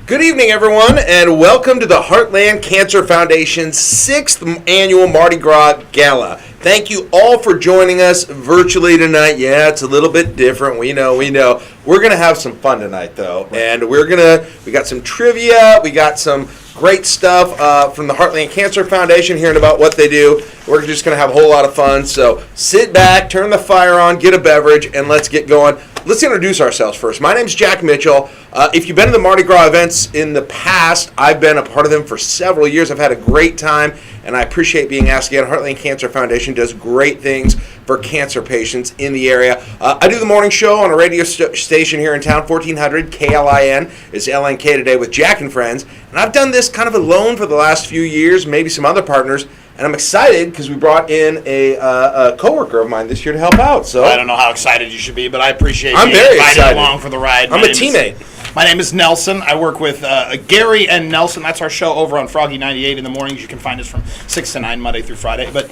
Good evening, everyone, and welcome to the Heartland Cancer Foundation's 6th annual Mardi Gras Gala. Thank you all for joining us virtually tonight. Yeah, it's a little bit different. We know. We're going to have some fun tonight, though, and we got some trivia, we got some great stuff from the Heartland Cancer Foundation, hearing about what they do. We're just going to have a whole lot of fun, so sit back, turn the fire on, get a beverage, and let's get going. Let's introduce ourselves first. My name's Jack Mitchell. If you've been to the Mardi Gras events in the past, I've been a part of them for several years. I've had a great time, and I appreciate being asked again. Heartland Cancer Foundation does great things for cancer patients in the area. I do the morning show on a radio station here in town, 1400 KLIN. It's LNK today with Jack and Friends, and I've done this kind of alone for the last few years, maybe some other partners. And I'm excited because we brought in a coworker of mine this year to help out. So I don't know how excited you should be, but I appreciate you very inviting excited. along for the ride. I'm a teammate. My name is Nelson. I work with Gary and Nelson. That's our show over on Froggy 98 in the mornings. You can find us from 6 to 9 Monday through Friday. But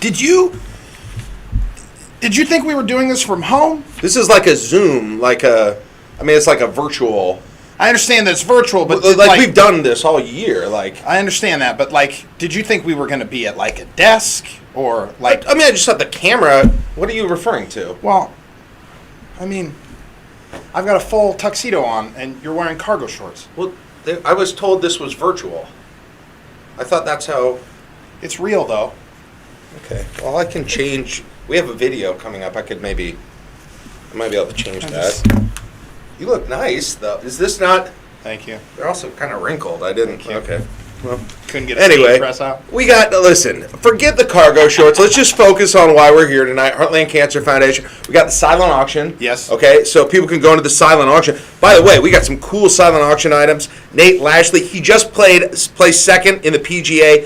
did you think we were doing this from home? This is like a Zoom, it's like a virtual. I understand that it's virtual, but we've done this all year. I understand that, but did you think we were going to be at a desk or I just thought the camera. What are you referring to? Well, I've got a full tuxedo on, and you're wearing cargo shorts. Well, I was told this was virtual. I thought that's how. It's real, though. Okay. Well, I can change. We have a video coming up. I might be able to change that. You look nice, though. Is this not? Thank you. They're also kind of wrinkled. I didn't. Okay. Well, couldn't get a speed press out. Listen, forget the cargo shorts. Let's just focus on why we're here tonight. Heartland Cancer Foundation. We got the silent auction. Yes. Okay, so people can go into the silent auction. By the way, we got some cool silent auction items. Nate Lashley, he just placed second in the PGA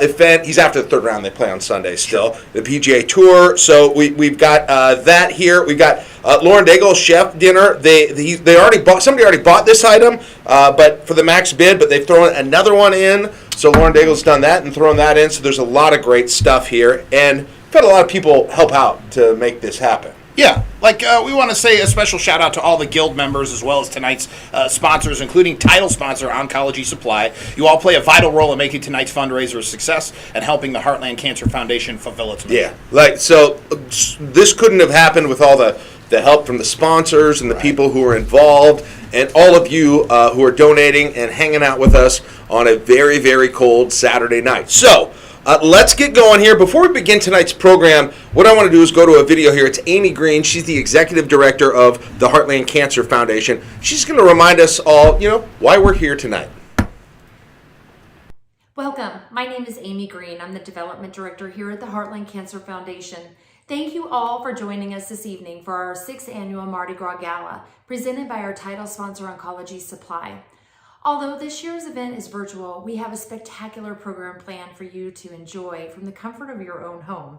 event. He's after the third round. They play on Sunday still. The PGA Tour. So we've got that here. We've got Lauren Daigle's chef dinner. Somebody already bought this item, but for the max bid, but they've thrown another one in. So Lauren Daigle's done that and thrown that in. So there's a lot of great stuff here, and we've had a lot of people help out to make this happen. Yeah, we want to say a special shout out to all the guild members as well as tonight's sponsors, including title sponsor Oncology Supply. You all play a vital role in making tonight's fundraiser a success and helping the Heartland Cancer Foundation fulfill its mission. Yeah, this couldn't have happened with all the help from the sponsors and the people who are involved, and all of you who are donating and hanging out with us on a very, very cold Saturday night. So let's get going here. Before we begin tonight's program, what I want to do is go to a video here. It's Amy Green. She's the executive director of the Heartland Cancer Foundation. She's going to remind us all, why we're here tonight. Welcome. My name is Amy Green. I'm the development director here at the Heartland Cancer Foundation. Thank you all for joining us this evening for our 6th annual Mardi Gras Gala, presented by our title sponsor, Oncology Supply. Although this year's event is virtual, we have a spectacular program planned for you to enjoy from the comfort of your own home.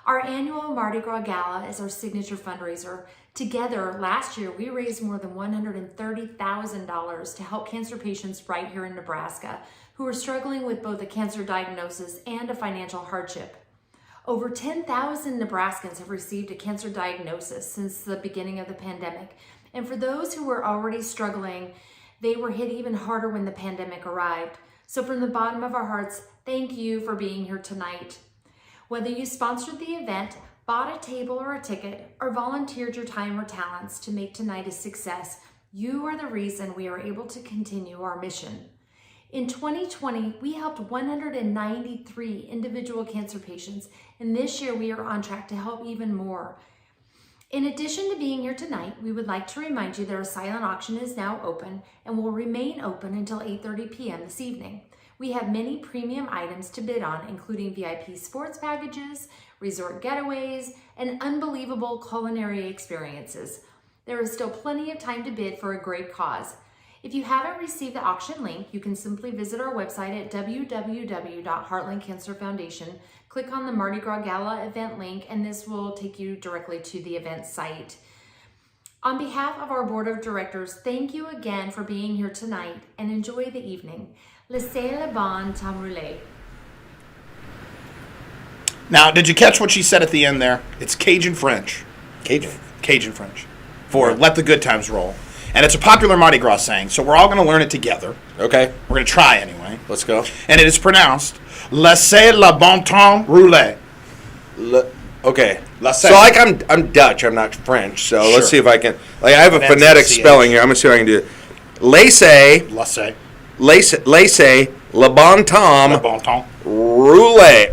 Our annual Mardi Gras Gala is our signature fundraiser. Together, last year, we raised more than $130,000 to help cancer patients right here in Nebraska who are struggling with both a cancer diagnosis and a financial hardship. Over 10,000 Nebraskans have received a cancer diagnosis since the beginning of the pandemic. And for those who were already struggling, they were hit even harder when the pandemic arrived. So from the bottom of our hearts, thank you for being here tonight. Whether you sponsored the event, bought a table or a ticket, or volunteered your time or talents to make tonight a success, you are the reason we are able to continue our mission. In 2020, we helped 193 individual cancer patients, and this year we are on track to help even more. In addition to being here tonight, we would like to remind you that our silent auction is now open and will remain open until 8:30 p.m. this evening. We have many premium items to bid on, including VIP sports packages, resort getaways, and unbelievable culinary experiences. There is still plenty of time to bid for a great cause. If you haven't received the auction link, you can simply visit our website at www.heartlandcancerfoundation. Click on the Mardi Gras Gala event link, and this will take you directly to the event site. On behalf of our board of directors, thank you again for being here tonight and enjoy the evening. Laissez le bon temps rouler. Now, did you catch what she said at the end there? It's Cajun French. Cajun French. For Let the Good Times Roll. And it's a popular Mardi Gras saying, so we're all going to learn it together. Okay, We're going to try anyway. let's go. And it is pronounced, laissez le bon temps rouler. Okay. Laissez. So like I'm Dutch, I'm not French. So let's Sure. see if I can. Like I have a An phonetic NCCH. spelling here. I'm gonna see if I can do it. Laissez, Laissez. laissez, le bon temps, Le bon temps. ruler.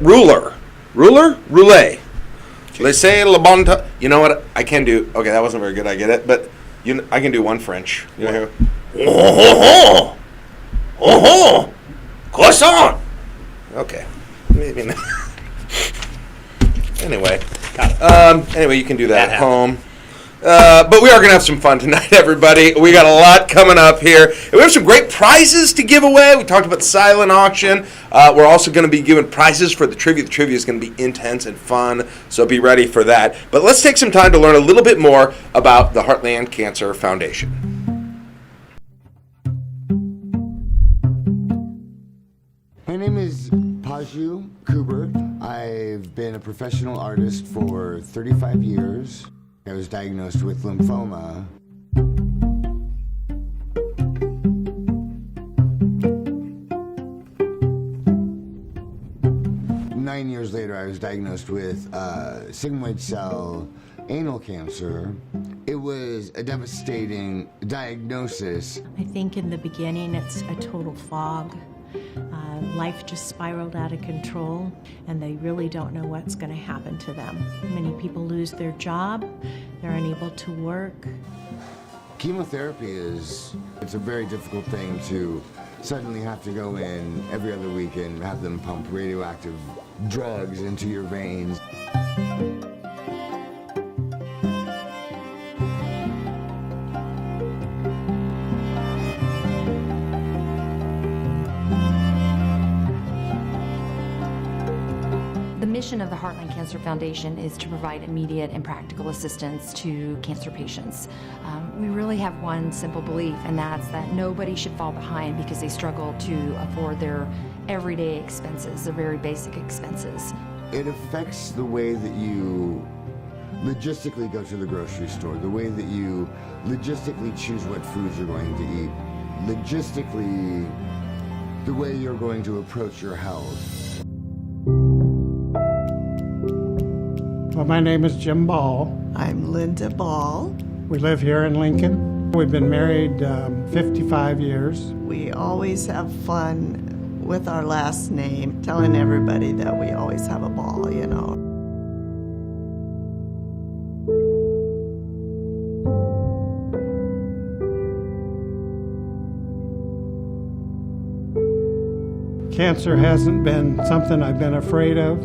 Laissez le bon temps. You know what? I can do. Okay, that wasn't very good. I get it, but I can do one French. You know. Croissant. Okay. Maybe not. Anyway. Anyway, you can do that at home. But we are going to have some fun tonight, everybody. We got a lot coming up here. And we have some great prizes to give away. We talked about the silent auction. We're also going to be giving prizes for the trivia. The trivia is going to be intense and fun, so be ready for that. But let's take some time to learn a little bit more about the Heartland Cancer Foundation. My name is Paju Kubert. I've been a professional artist for 35 years. I was diagnosed with lymphoma. Nine years later, I was diagnosed with sigmoid cell anal cancer. It was a devastating diagnosis. I think in the beginning it's a total fog. Life just spiraled out of control, and they really don't know what's going to happen to them. Many people lose their job, they're unable to work. Chemotherapy it's a very difficult thing to suddenly have to go in every other week and have them pump radioactive drugs into your veins. The mission of the Heartland Cancer Foundation is to provide immediate and practical assistance to cancer patients. We really have one simple belief, and that's that nobody should fall behind because they struggle to afford their everyday expenses, their very basic expenses. It affects the way that you logistically go to the grocery store, the way that you logistically choose what foods you're going to eat, logistically the way you're going to approach your health. Well, my name is Jim Ball. I'm Linda Ball. We live here in Lincoln. We've been married 55 years. We always have fun with our last name, telling everybody that we always have a ball, you know. Cancer hasn't been something I've been afraid of.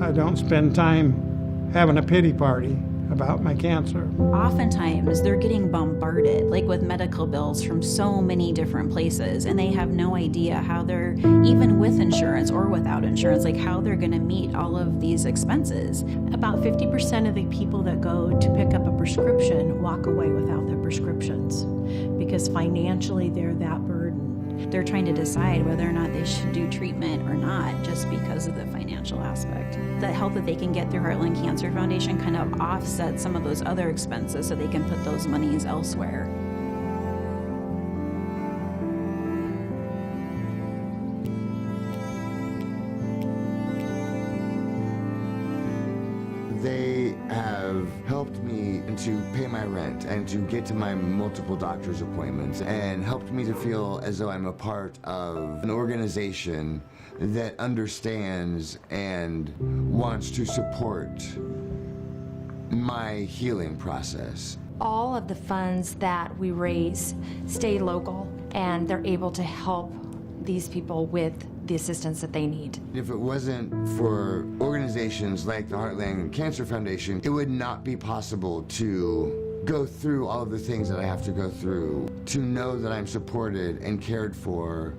I don't spend time having a pity party about my cancer. Oftentimes they're getting bombarded, like with medical bills from so many different places, and they have no idea how they're, even with insurance or without insurance, like how they're going to meet all of these expenses. About 50% of the people that go to pick up a prescription walk away without their prescriptions because financially they're that burdened. They're trying to decide whether or not they should do treatment or not just because of the financial aspect. The help that they can get through Heartland Cancer Foundation kind of offsets some of those other expenses so they can put those monies elsewhere. They have helped me to pay my rent and to get to my multiple doctor's appointments and helped me to feel as though I'm a part of an organization that understands and wants to support my healing process. All of the funds that we raise stay local, and they're able to help these people with the assistance that they need. If it wasn't for organizations like the Heartland Cancer Foundation, it would not be possible to go through all of the things that I have to go through. To know that I'm supported and cared for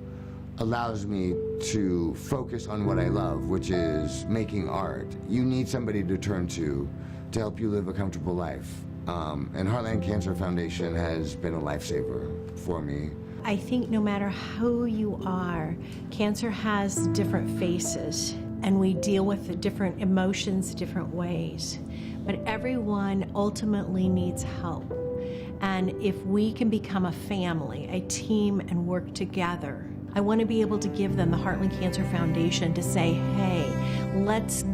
allows me to focus on what I love, which is making art. You need somebody to turn to help you live a comfortable life. And Heartland Cancer Foundation has been a lifesaver for me. I think no matter who you are, cancer has different faces, and we deal with the different emotions different ways. But everyone ultimately needs help. And if we can become a family, a team, and work together, I want to be able to give them the Heartland Cancer Foundation to say, hey, let's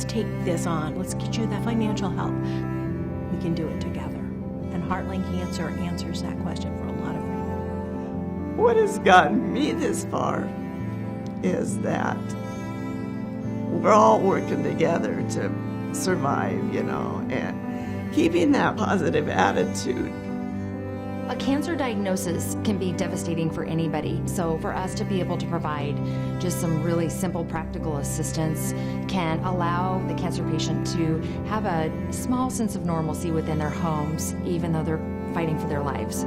take this on. Let's get you that financial help. We can do it together. And Heartland Cancer answers that question for a lot of people. What has gotten me this far is that we're all working together to survive, and keeping that positive attitude. A cancer diagnosis can be devastating for anybody, so for us to be able to provide just some really simple practical assistance can allow the cancer patient to have a small sense of normalcy within their homes, even though they're fighting for their lives.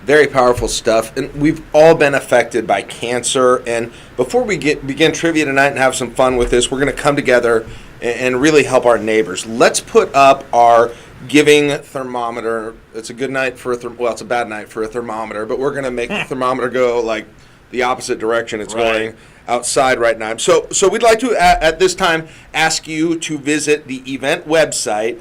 Very powerful stuff, and we've all been affected by cancer. And before we begin trivia tonight and have some fun with this, we're going to come together and really help our neighbors. Let's put up our giving thermometer. It's a good night for it's a bad night for a thermometer, but we're going to make the thermometer go like the opposite direction it's going outside right now. So we'd like to at this time ask you to visit the event website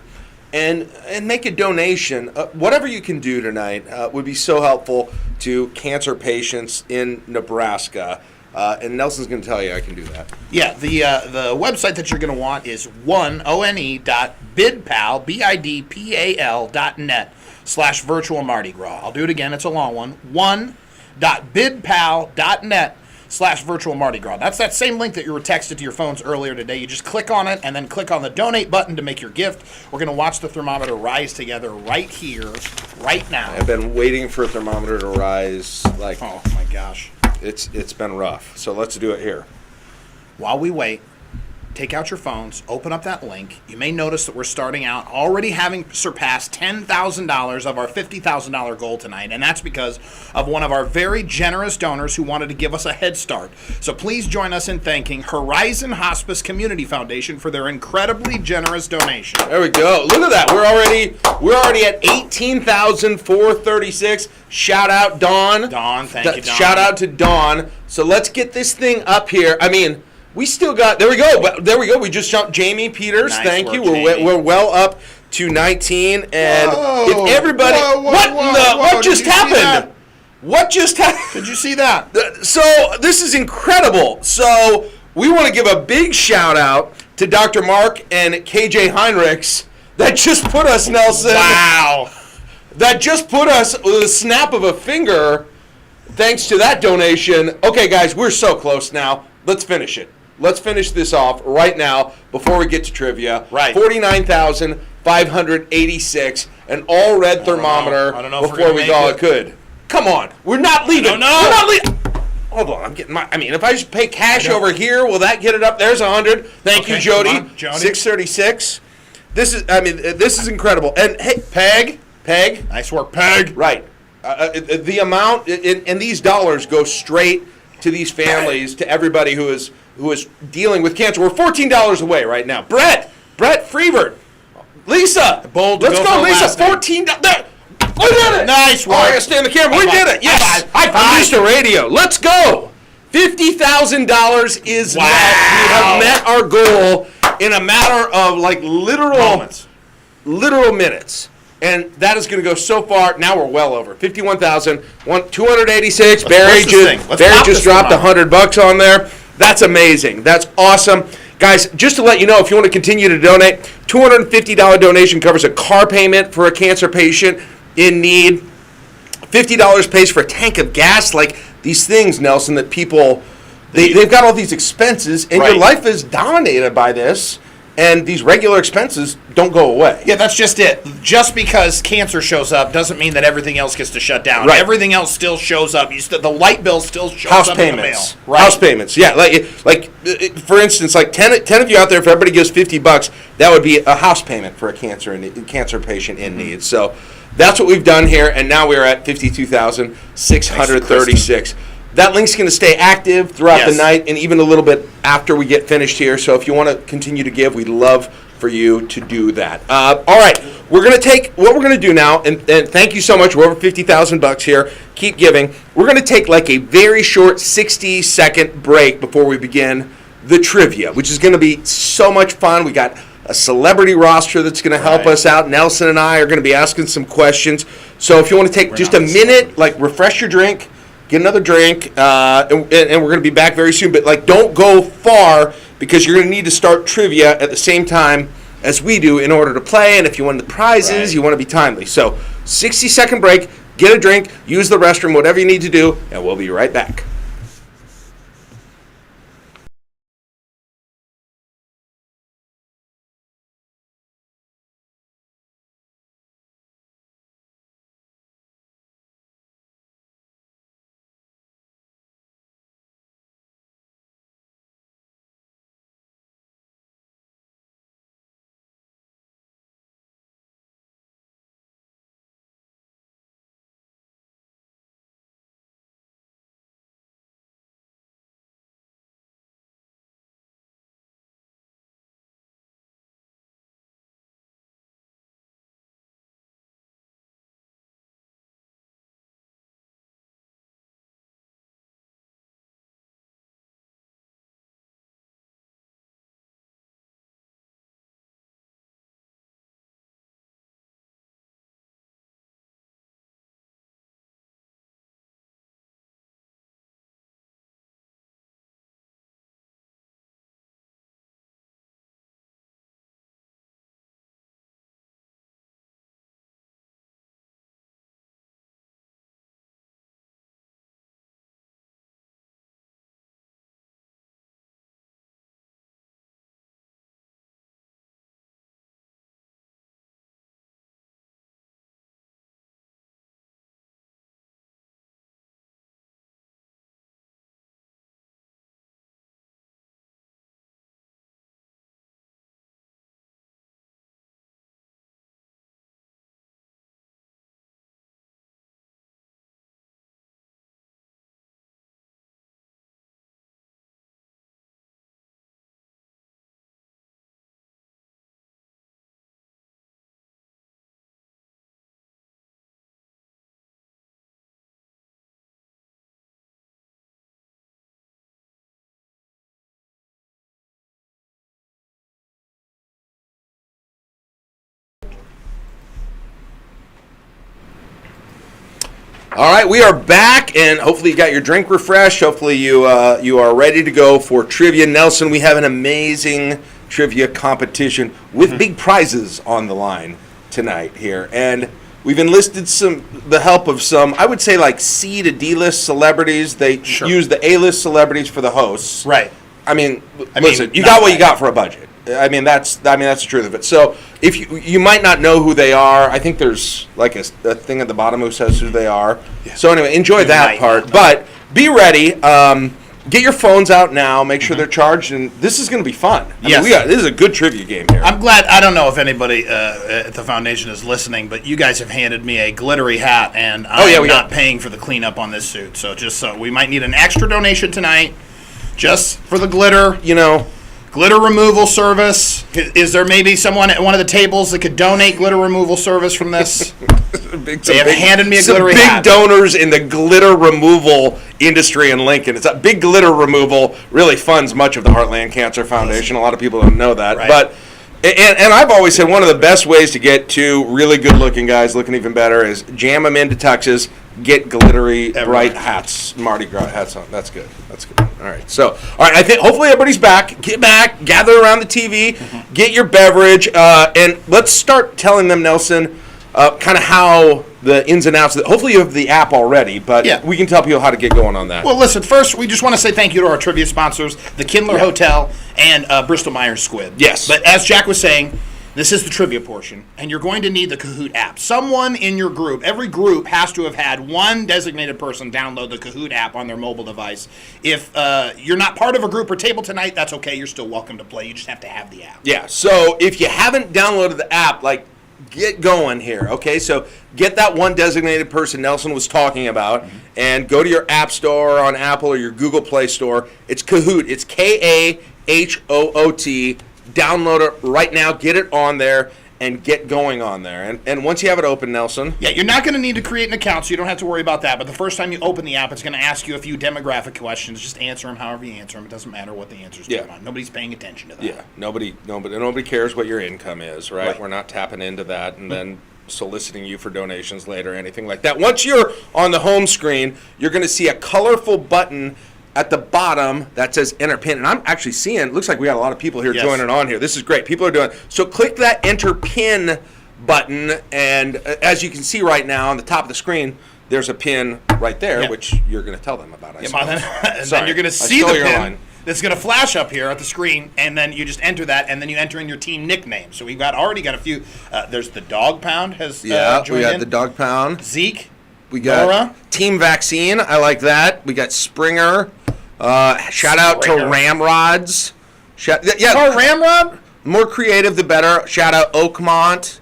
and make a donation. Whatever you can do tonight would be so helpful to cancer patients in Nebraska. And Nelson's going to tell you I can do that. Yeah, the website that you're going to want is one.bidpal.net/virtual Mardi Gras. I'll do it again. It's a long one. one.bidpal.net/virtual Mardi Gras. That's that same link that you were texted to your phones earlier today. You just click on it and then click on the donate button to make your gift. We're going to watch the thermometer rise together right here, right now. I've been waiting for a thermometer to rise. Oh my gosh. It's been rough. So let's do it here. While we wait, take out your phones, open up that link. You may notice that we're starting out already having surpassed $10,000 of our $50,000 goal tonight, and that's because of one of our very generous donors who wanted to give us a head start. So please join us in thanking Horizon Hospice Community Foundation for their incredibly generous donation. There we go. Look at that. We're already at $18,436. Shout out Dawn. Dawn, thank you, Dawn. Shout out to Dawn. So let's get this thing up here. I mean, we still got, there we go. We just jumped Jamie Peters. Nice Thank work, you. Jamie. We're well up to 19. And Whoa, if everybody, what just happened? What just happened? Did you see that? So this is incredible. So we want to give a big shout out to Dr. Mark and KJ Heinrichs that just put us, Nelson. Wow. That just put us with a snap of a finger. Thanks to that donation. Okay, guys, we're so close now. Let's finish it. Let's finish this off right now before we get to trivia. Right. 49,586, an all red thermometer I don't know if before we call it good. Come on. We're not leaving. No. We're not leaving. Hold on. I'm getting if I just pay cash over here, will that get it up? There's 100. Thank you, Jody. 636. This is incredible. And hey, Peg. Nice work, Peg. Right. The amount and these dollars go straight to these families, to everybody who is dealing with cancer. We're $14 away right now. Brett Freevert, Lisa, let's go, Lisa. $14. We did it. Nice work. Oh, I gotta stay on the camera. We did it. Yes. I'm used to radio. Let's go. $50,000 is met. We have met our goal in a matter of literal minutes. And that is going to go so far. Now we're well over 51,286. Barry just dropped $100 on there. That's amazing. That's awesome, guys. Just to let you know, if you want to continue to donate, $250 donation covers a car payment for a cancer patient in need. $50 pays for a tank of gas. Like these things, Nelson, that people they've got all these expenses, and your life is dominated by this. And these regular expenses don't go away. Yeah, that's just it. Just because cancer shows up doesn't mean that everything else gets to shut down. Right. Everything else still shows up. The light bill still shows up in the mail. Right. House payments. Yeah, like for instance, like 10 of you out there, if everybody gives $50, that would be a house payment for a cancer patient in need. So that's what we've done here, and now we're at 52,636. That link's going to stay active throughout the night and even a little bit after we get finished here. So if you want to continue to give, we'd love for you to do that. All right, we're going to take what we're going to do now, and thank you so much. We're over $50,000 here. Keep giving. We're going to take like a very short 60-second break before we begin the trivia, which is going to be so much fun. We got a celebrity roster that's going to help us out. Nelson and I are going to be asking some questions. So if you want to take just a minute, like refresh your drink, get another drink, and we're going to be back very soon. But like, don't go far because you're going to need to start trivia at the same time as we do in order to play. And if you want the prizes, you want to be timely. So 60-second break, get a drink, use the restroom, whatever you need to do, and we'll be right back. All right, we are back, and hopefully you got your drink refreshed. Hopefully you are ready to go for trivia. Nelson, we have an amazing trivia competition with big prizes on the line tonight here, and we've enlisted the help of some, I would say, like C to D-list celebrities. They use the A-list celebrities for the hosts. Right. I mean, listen, you got what you got for a budget. I mean, that's the truth of it. So if you might not know who they are, I think there's like a thing at the bottom who says who they are. Yeah. So anyway, enjoy that part. But be ready. Get your phones out now. Make sure they're charged, and this is going to be fun. I mean, this is a good trivia game here. I'm glad. I don't know if anybody at the foundation is listening, but you guys have handed me a glittery hat, and I'm not paying for the cleanup on this suit. So we might need an extra donation tonight, just for the glitter. Glitter removal service. Is there maybe someone at one of the tables that could donate glitter removal service from this? They have handed me a glittery hat. Big donors in the glitter removal industry in Lincoln. It's a big glitter removal really funds much of the Heartland Cancer Foundation. A lot of people don't know that. Right. But and I've always said one of the best ways to get two really good-looking guys looking even better is jam them into tuxes, get glittery bright hats, Mardi Gras hats on. That's good. That's good. All right. So, I think hopefully everybody's back. Get back, gather around the TV, get your beverage, and let's start telling them, Nelson, kind of how the ins and outs. Hopefully you have the app already, but we can tell people how to get going on that. Well, listen, first we just want to say thank you to our trivia sponsors, the Kindler Hotel and Bristol Myers Squibb. Yes. But as Jack was saying, this is the trivia portion, and you're going to need the Kahoot app. Someone in your group, every group has to have had one designated person download the Kahoot app on their mobile device. If you're not part of a group or table tonight, that's okay. You're still welcome to play. You just have to have the app. Yeah, so if you haven't downloaded the app, get going here, okay? So get that one designated person Nelson was talking about and go to your app store on Apple or your Google Play Store. It's Kahoot. It's Kahoot. download it right now, get it on there, and get going on there. And once you have it open, Nelson. Yeah, you're not going to need to create an account, so you don't have to worry about that. But the first time you open the app, it's going to ask you a few demographic questions. Just answer them however you answer them. It doesn't matter what the answers are. Nobody's paying attention to that. Yeah, nobody cares what your income is, right? Right. We're not tapping into that and then soliciting you for donations later or anything like that. Once you're on the home screen, you're going to see a colorful button at the bottom that says enter pin. And I'm actually seeing, it looks like we got a lot of people here joining on here. This is great. People are doing it. So click that enter pin button, and as you can see right now on the top of the screen, there's a pin right there, which you're going to tell them about. And then you're going to see the pin that's going to flash up here at the screen, and then you just enter that, and then you enter in your team nickname. So we've already got a few. There's the Dog Pound has joined in. We got the Dog Pound. Zeke. We got Nora. Team Vaccine. I like that. We got Springer. Shout out to Ramrods. Ramrod? More creative, the better. Shout out Oakmont.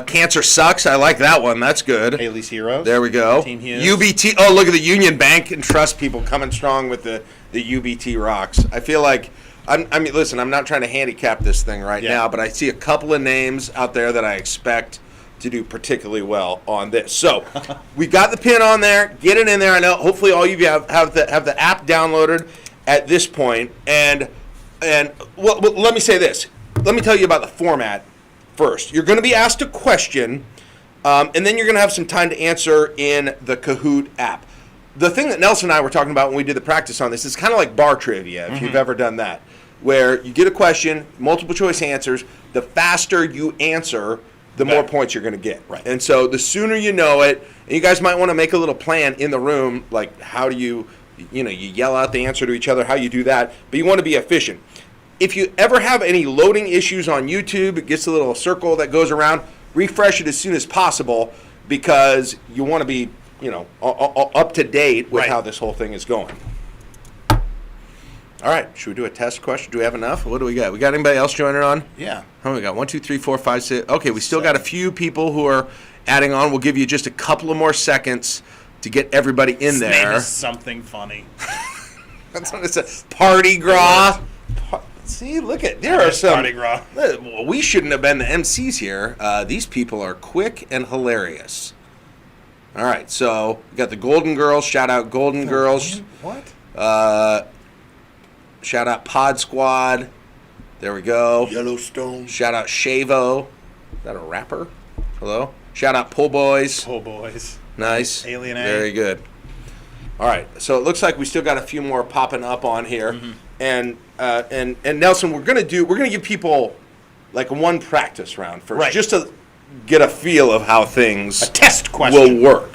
Cancer Sucks. I like that one. That's good. Haley's Heroes. There we go. Team Hughes. UBT. Oh, look at the Union Bank and Trust people coming strong with the UBT rocks. I feel like, listen, I'm not trying to handicap this thing right now, but I see a couple of names out there that I expect to do particularly well on this. So we got the pin on there. Get it in there. I know hopefully all of you have the app downloaded at this point. And well, let me say this. Let me tell you about the format first. You're going to be asked a question, and then you're going to have some time to answer in the Kahoot app. The thing that Nelson and I were talking about when we did the practice on this is kind of like bar trivia, if you've ever done that, where you get a question, multiple choice answers. The faster you answer, the more points you're going to get. Right. And so the sooner you know it, and you guys might want to make a little plan in the room, like how do you yell out the answer to each other, how you do that, but you want to be efficient. If you ever have any loading issues on YouTube, it gets a little circle that goes around, refresh it as soon as possible because you want to be, up to date with how this whole thing is going. All right, should we do a test question? Do we have enough? What do we got? We got anybody else joining on? Yeah. How many we got? 1, 2, 3, 4, 5, 6. Okay, we still got a few people who are adding on. We'll give you just a couple of more seconds to get everybody in His there. name is something funny. That's what it says. Party Gras. See, look at there are some. Mardi Gras. Well, we shouldn't have been the MCs here. These people are quick and hilarious. All right, so we got the Golden Girls. Shout out Golden Girls. What? Shout out Pod Squad. There we go. Yellowstone. Shout out Shavo. Is that a rapper? Hello. Shout out Pull Boys. Pull Boys. Nice. Alien A. Very good. All right, so it looks like we still got a few more popping up on here, and Nelson, we're gonna give people like one practice round first, just to get a feel of how things a test question will work.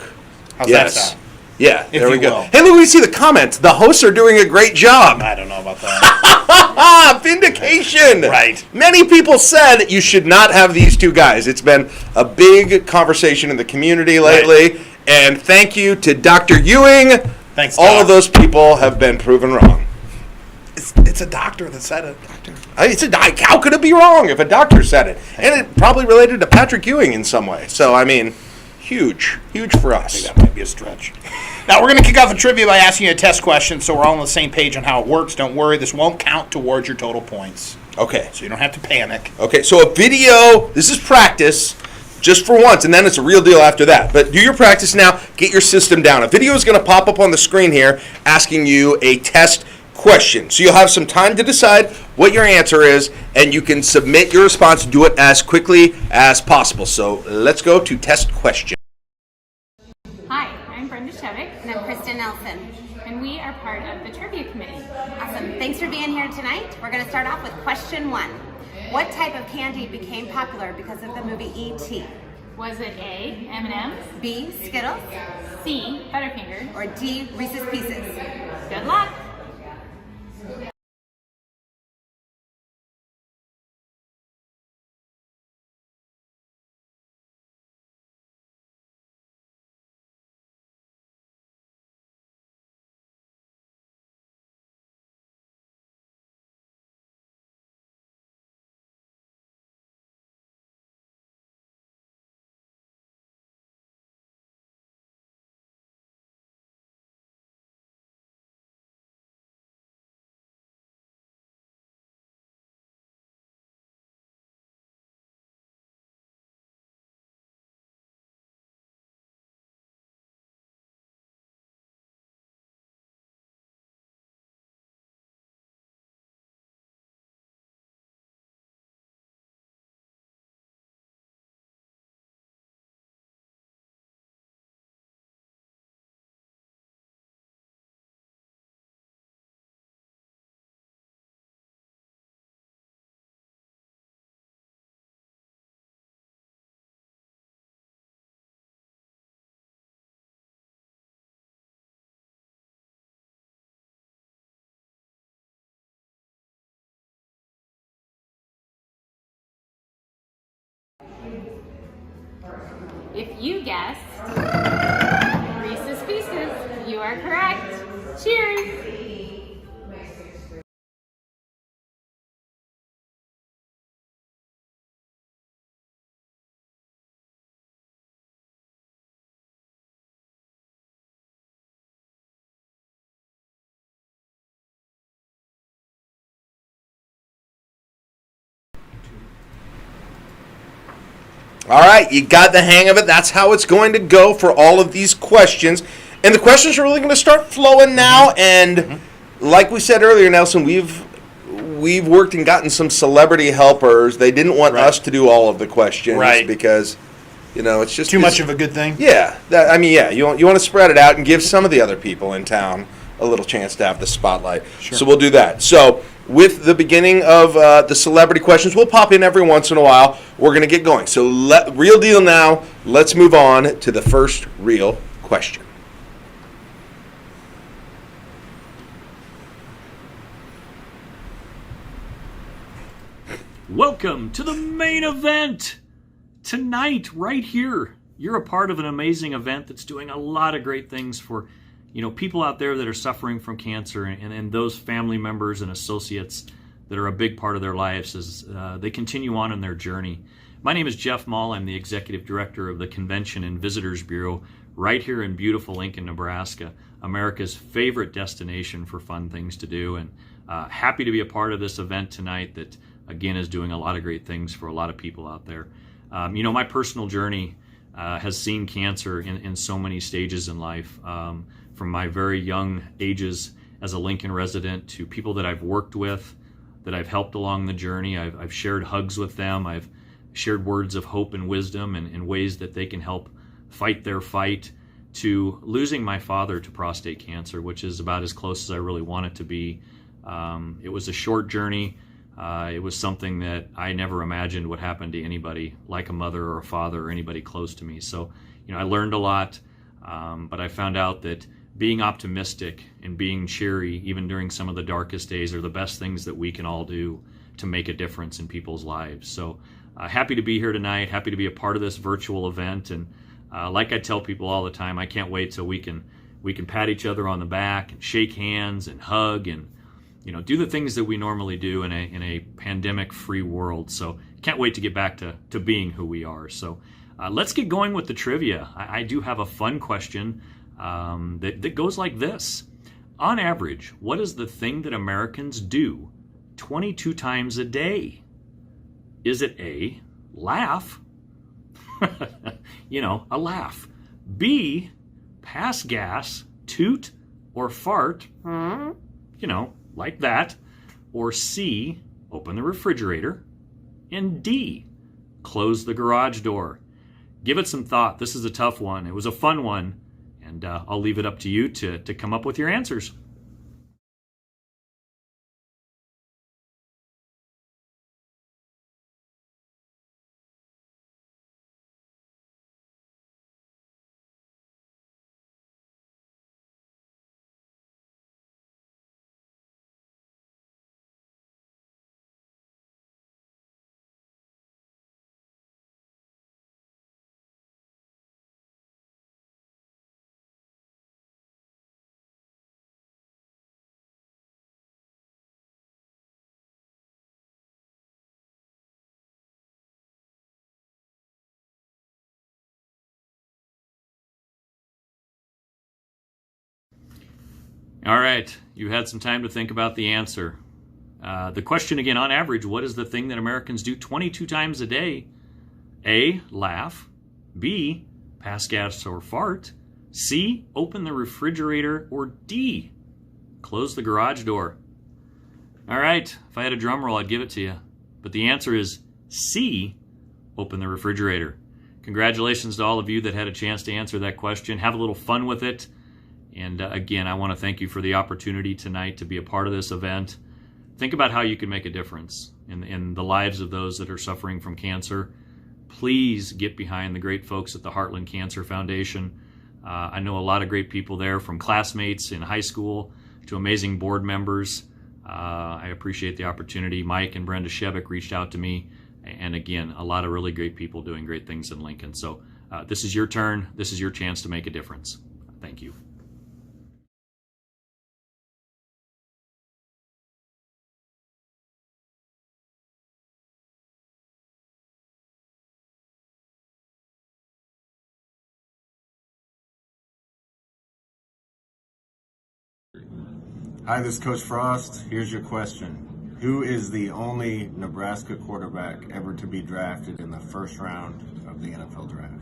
How's that sound? Yeah, there we go. Will. Hey, look, we see the comments. The hosts are doing a great job. I don't know about that. Vindication. Right. Many people said you should not have these two guys. It's been a big conversation in the community lately. Right. And thank you to Dr. Ewing. Thanks, All Doc. of those people have been proven wrong. It's a doctor that said it. How could it be wrong if a doctor said it? And it probably related to Patrick Ewing in some way. So, I mean, huge for us. I think that might be a stretch. Now, we're going to kick off the trivia by asking you a test question so we're all on the same page on how it works. Don't worry, this won't count towards your total points. Okay. So you don't have to panic. Okay, so a video, this is practice just for once, and then it's a real deal after that. But do your practice now, get your system down. A video is going to pop up on the screen here asking you a test question. So you'll have some time to decide what your answer is, and you can submit your response, do it as quickly as possible. So let's go to test question. Hi, I'm Brenda Shevik. And I'm Kristen Nelson. And we are part of the trivia committee. Awesome. Thanks for being here tonight. We're going to start off with question 1. What type of candy became popular because of the movie E.T.? Was it A, M&M's, B, Skittles, C, Butterfinger, or D, Reese's Pieces? Good luck! If you guessed Reese's Pieces, you are correct. Cheers! All right, you got the hang of it. That's how it's going to go for all of these questions. And the questions are really going to start flowing now. And like we said earlier, Nelson, we've worked and gotten some celebrity helpers. They didn't want us to do all of the questions because, it's just too much of a good thing. Yeah, you want to spread it out and give some of the other people in town a little chance to have the spotlight. Sure. So we'll do that. So with the beginning of the celebrity questions, we'll pop in every once in a while. We're going to get going. So real deal now. Let's move on to the first real question. Welcome to the main event. Tonight, right here, you're a part of an amazing event that's doing a lot of great things for people out there that are suffering from cancer and those family members and associates that are a big part of their lives as they continue on in their journey. My name is Jeff Mall. I'm the Executive Director of the Convention and Visitors Bureau right here in beautiful Lincoln, Nebraska, America's favorite destination for fun things to do. And happy to be a part of this event tonight that, again, is doing a lot of great things for a lot of people out there. My personal journey has seen cancer in so many stages in life. From my very young ages as a Lincoln resident to people that I've worked with, that I've helped along the journey. I've shared hugs with them. I've shared words of hope and wisdom and ways that they can help fight their fight, to losing my father to prostate cancer, which is about as close as I really want it to be. It was a short journey. It was something that I never imagined would happen to anybody like a mother or a father or anybody close to me. So, I learned a lot, but I found out that being optimistic and being cheery, even during some of the darkest days, are the best things that we can all do to make a difference in people's lives. So happy to be here tonight, happy to be a part of this virtual event. And like I tell people all the time, I can't wait till we can pat each other on the back and shake hands and hug and do the things that we normally do in a pandemic-free world. So can't wait to get back to being who we are. So let's get going with the trivia. I do have a fun question that goes like this. On average, what is the thing that Americans do 22 times a day? Is it A, laugh? A laugh. B, pass gas, toot, or fart? Like that. Or C, open the refrigerator. And D, close the garage door. Give it some thought. This is a tough one. It was a fun one. And I'll leave it up to you to come up with your answers. All right, you had some time to think about the answer. The question again, on average, what is the thing that Americans do 22 times a day? A, laugh. B, pass gas or fart. C, open the refrigerator. Or D, close the garage door. All right, if I had a drum roll, I'd give it to you. But the answer is C, open the refrigerator. Congratulations to all of you that had a chance to answer that question. Have a little fun with it. And again, I want to thank you for the opportunity tonight to be a part of this event. Think about how you can make a difference in the lives of those that are suffering from cancer. Please get behind the great folks at the Heartland Cancer Foundation. I know a lot of great people there, from classmates in high school to amazing board members. I appreciate the opportunity. Mike and Brenda Shebeck reached out to me And again, a lot of really great people doing great things in Lincoln. So this is your turn. This is your chance to make a difference. Thank you. Hi, this is Coach Frost. Here's your question. Who is the only Nebraska quarterback ever to be drafted in the first round of the NFL draft?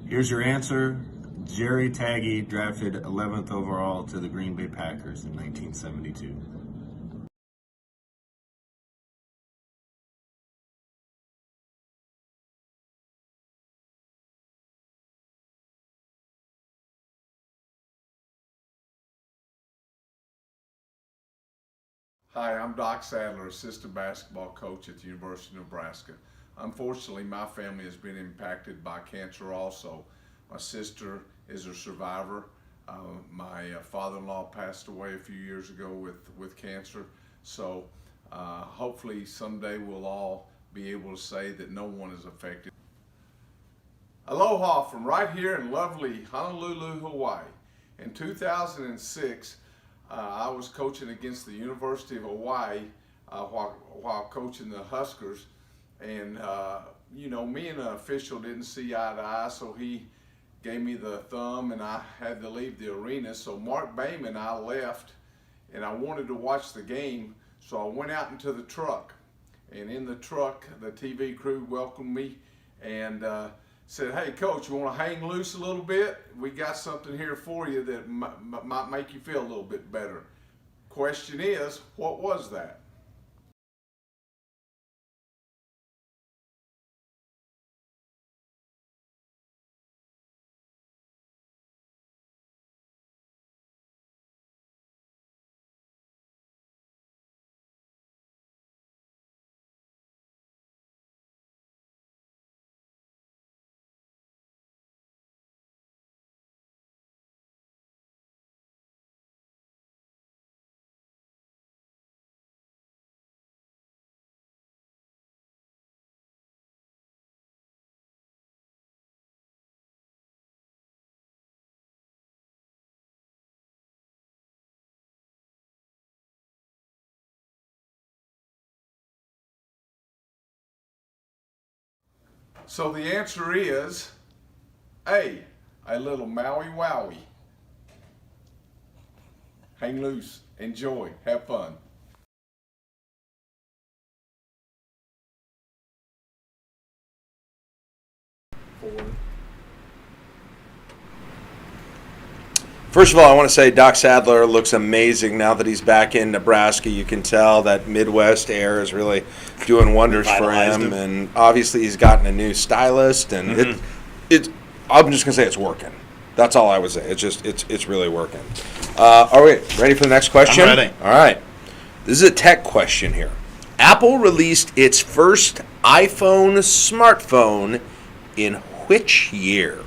Here's your answer. Jerry Taggy, drafted 11th overall to the Green Bay Packers in 1972. Hi, I'm Doc Sadler, assistant basketball coach at the University of Nebraska. Unfortunately, my family has been impacted by cancer also. My sister is a survivor. My father-in-law passed away a few years ago with cancer. So hopefully someday we'll all be able to say that no one is affected. Aloha from right here in lovely Honolulu, Hawaii. In 2006, I was coaching against the University of Hawaii while coaching the Huskers, and you know, me and the official didn't see eye to eye, so he gave me the thumb and I had to leave the arena. So Mark Bayman and I left, and I wanted to watch the game, so I went out into the truck, and in the truck the TV crew welcomed me and said, "Hey coach, you want to hang loose a little bit? We got something here for you that might make you feel a little bit better." Question is, what was that? So the answer is A little Maui Wowie. Hang loose, enjoy, have fun. First of all, I want to say Doc Sadler looks amazing now that he's back in Nebraska. You can tell that Midwest air is really doing wonders for him. And obviously he's gotten a new stylist, and I'm just gonna say it's working. That's all I would say. It's really working. Are we ready for the next question? I'm ready. All right. This is a tech question here. Apple released its first iPhone smartphone in which year?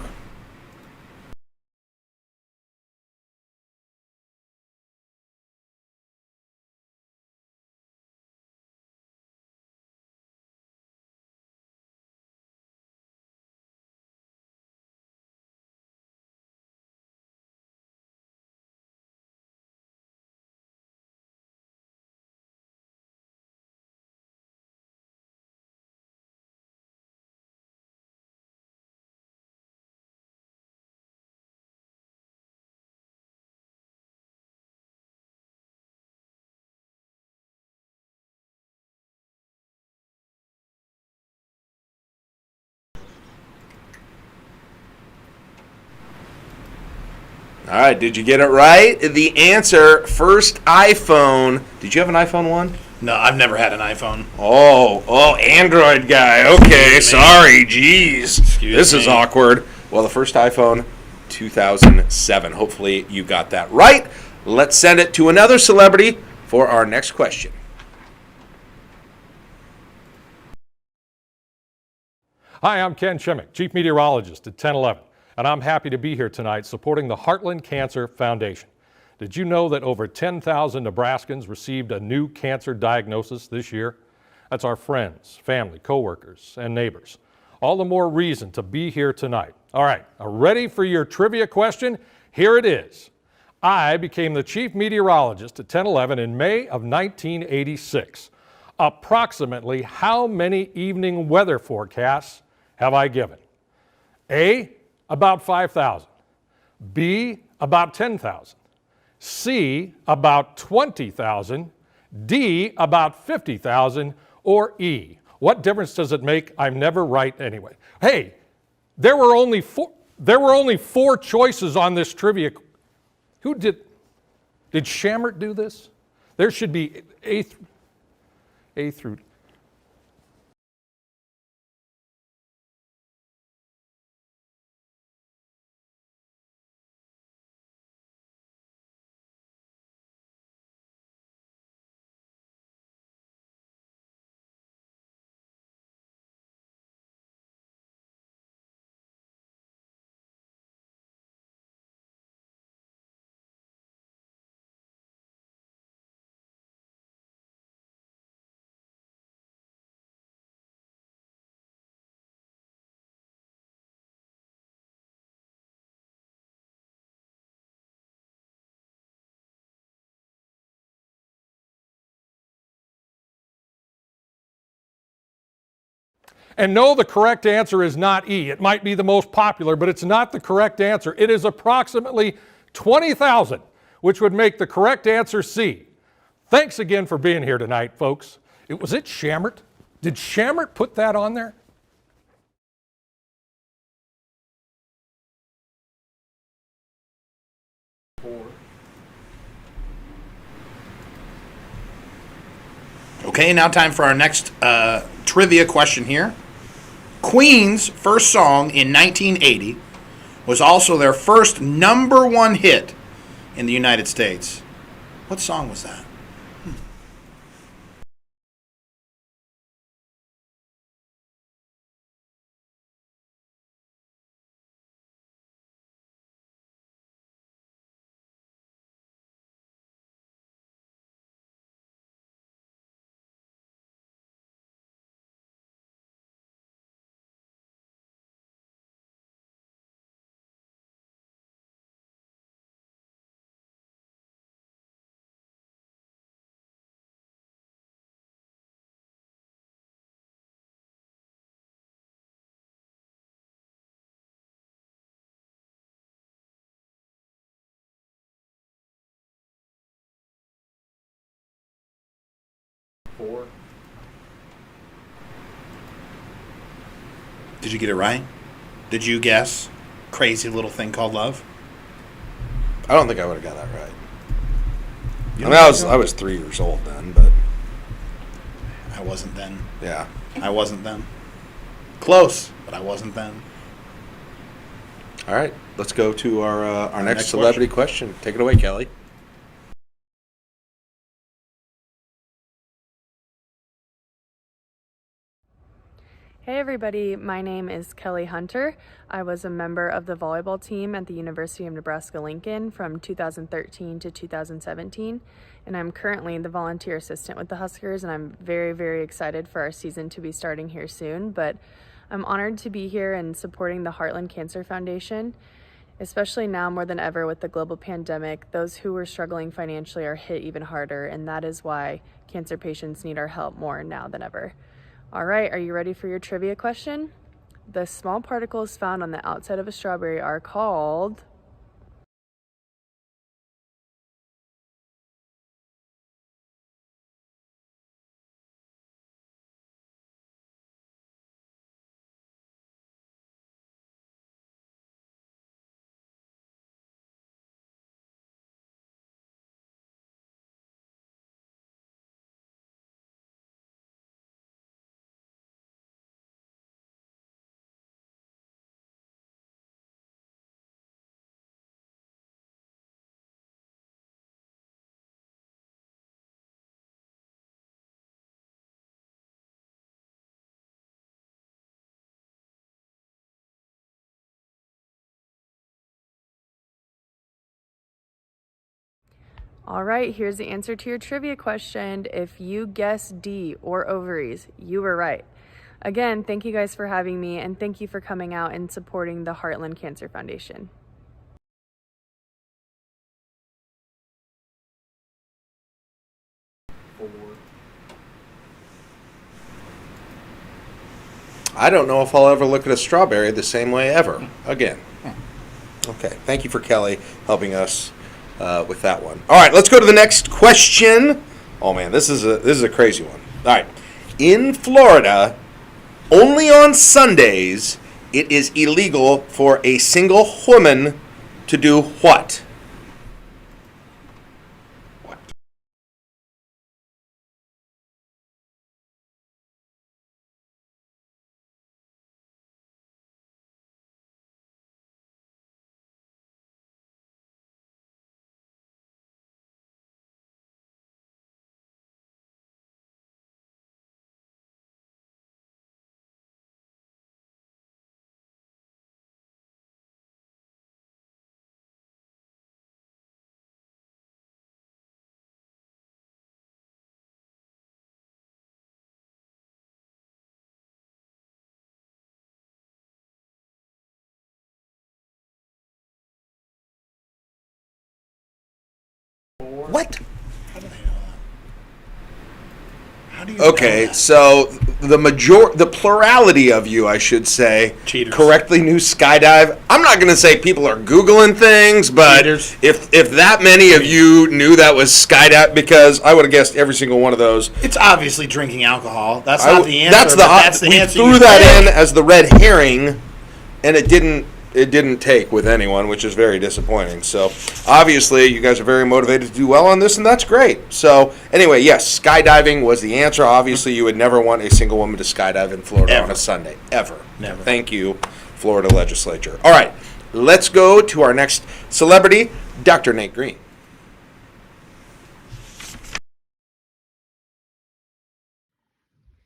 All right, did you get it right? The answer, first iPhone. Did you have an iPhone 1? No, I've never had an iPhone. Oh, Android guy. Okay, Excuse me. sorry. Jeez. Excuse This is me. awkward. Well, the first iPhone, 2007. Hopefully you got that right. Let's send it to another celebrity for our next question. Hi, I'm Ken Chimick, Chief Meteorologist at 1011, and I'm happy to be here tonight supporting the Heartland Cancer Foundation. Did you know that over 10,000 Nebraskans received a new cancer diagnosis this year? That's our friends, family, coworkers, and neighbors. All the more reason to be here tonight. All right, ready for your trivia question? Here it is. I became the Chief Meteorologist at 1011 in May of 1986. Approximately how many evening weather forecasts have I given? A, about 5,000. B, about 10,000. C, about 20,000. D, about 50,000. Or E, what difference does it make? I'm never right anyway. Hey, there were only four choices on this trivia. Who did Schammert do this? There should be A through. And no, the correct answer is not E. It might be the most popular, but it's not the correct answer. It is approximately 20,000, which would make the correct answer C. Thanks again for being here tonight, folks. Was it Schammert? Did Schammert put that on there? Okay, now time for our next trivia question here. Queen's first song in 1980 was also their first #1 hit in the United States. What song was that? Did you get it right? Did you guess Crazy Little Thing Called Love? I don't think I would have got that right. I was 3 years old then, but I wasn't then. yeah. I wasn't then. Close, but I wasn't then. All right, let's go to our next next celebrity question. Take it away, Kelly. Hey everybody, my name is Kelly Hunter. I was a member of the volleyball team at the University of Nebraska-Lincoln from 2013 to 2017, and I'm currently the volunteer assistant with the Huskers, and I'm very, very excited for our season to be starting here soon, but I'm honored to be here and supporting the Heartland Cancer Foundation. Especially now more than ever with the global pandemic, those who are struggling financially are hit even harder, and that is why cancer patients need our help more now than ever. All right, are you ready for your trivia question? The small particles found on the outside of a strawberry are called All right, here's the answer to your trivia question. If you guessed D, or ovaries, you were right. Again, thank you guys for having me, and thank you for coming out and supporting the Heartland Cancer Foundation. I don't know if I'll ever look at a strawberry the same way ever again. Okay, thank you for Kelly helping us with that one. All right, let's go to the next question. Oh man, this is a crazy one. All right, in Florida, only on Sundays, it is illegal for a single woman to do what? What? How do you Okay, know that? so the plurality of you, I should say, Cheaters. correctly knew skydive. I'm not going to say people are Googling things, but Cheaters. if that many of you knew that was skydive, because I would have guessed every single one of those. It's obviously drinking alcohol. That's not the answer. That's the we answer. We you threw that picked. in as the red herring, and it didn't take with anyone, which is very disappointing. So obviously you guys are very motivated to do well on this, and that's great. So anyway, yes, skydiving was the answer. Obviously you would never want a single woman to skydive in Florida on a Sunday. Ever. Never. Thank you, Florida legislature. All right, let's go to our next celebrity, Dr. Nate Green.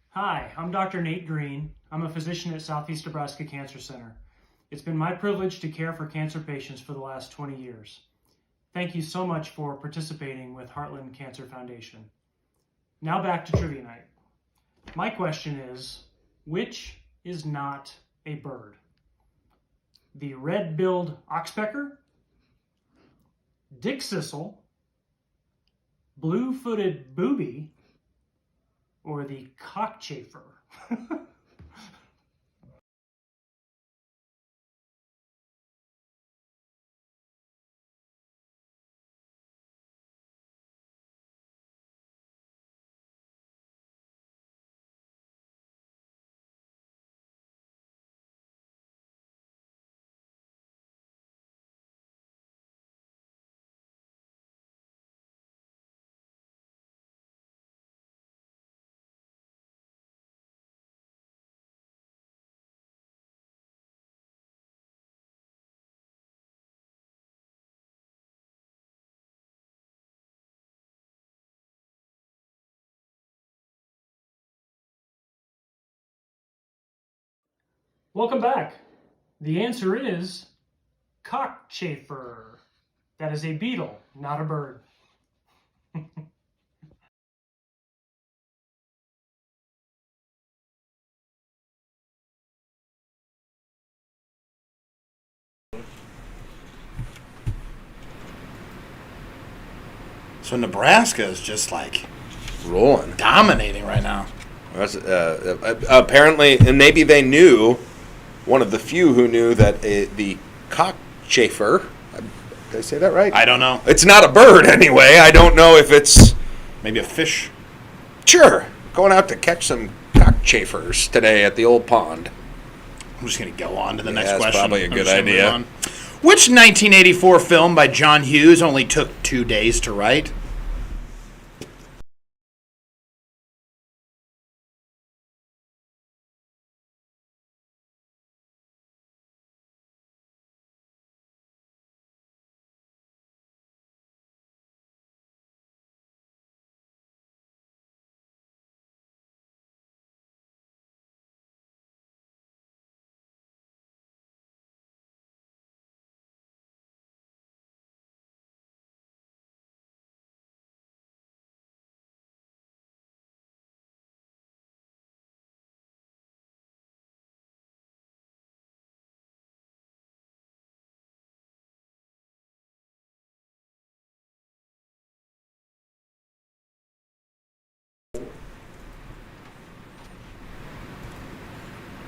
Hi, I'm Dr. Nate Green. I'm a physician at Southeast Nebraska Cancer Center. It's been my privilege to care for cancer patients for the last 20 years. Thank you so much for participating with Heartland Cancer Foundation. Now back to trivia night. My question is, which is not a bird? The red-billed oxpecker, dickcissel, blue-footed booby, or the cockchafer? Welcome back. The answer is cockchafer. That is a beetle, not a bird. So Nebraska is just like rolling, dominating right now. That's, apparently, and maybe they knew, one of the few who knew that the cockchafer, did I say that right? I don't know. It's not a bird anyway. I don't know if it's... Maybe a fish. Sure. Going out to catch some cockchafers today at the old pond. I'm just going to go on to the next that's question. Probably a I'm good just gonna move idea. on. Which 1984 film by John Hughes only took 2 days to write?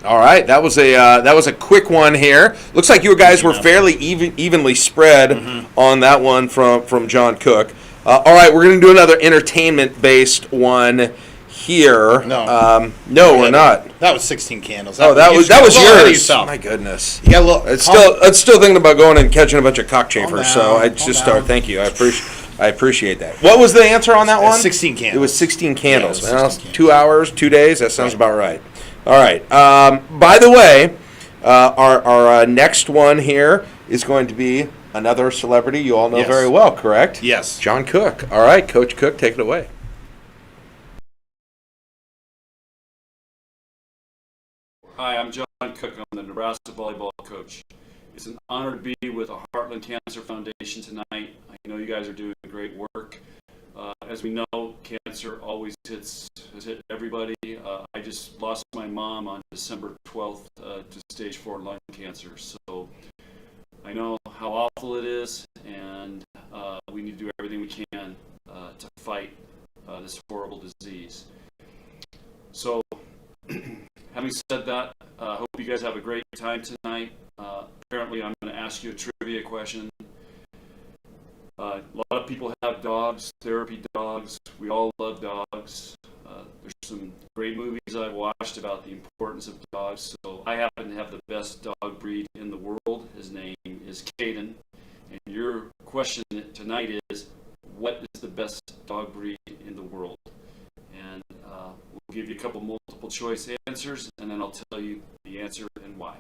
All right, that was a quick one here. Looks like you guys were fairly evenly spread on that one from John Cook. All right, we're going to do another entertainment-based one here. No, we're not. That was 16 Candles. That was yours. Yourself. My goodness. You got a little. It's still thinking about going and catching a bunch of cockchafers. So I just start. Thank you. I appreciate that. What was the answer on that one? 16 Candles. It was 16 Candles. Yeah, it was 16 2 hours, 2 days. That sounds about right. All right. By the way, our next one here is going to be another celebrity you all know very well, correct? Yes. John Cook. All right, Coach Cook, take it away. Hi, I'm John Cook. I'm the Nebraska volleyball coach. It's an honor to be with the Heartland Cancer Foundation tonight. I know you guys are doing great work. As we know, cancer always has hit everybody. I just lost my mom on December 12th to stage 4 lung cancer. So I know how awful it is, and we need to do everything we can to fight this horrible disease. So having said that, I hope you guys have a great time tonight. Apparently, I'm going to ask you a trivia question. A lot of people have dogs, therapy dogs. We all love dogs. There's some great movies I've watched about the importance of dogs. So I happen to have the best dog breed in the world. His name is Caden. And your question tonight is, what is the best dog breed in the world? And we'll give you a couple multiple choice answers, and then I'll tell you the answer and why.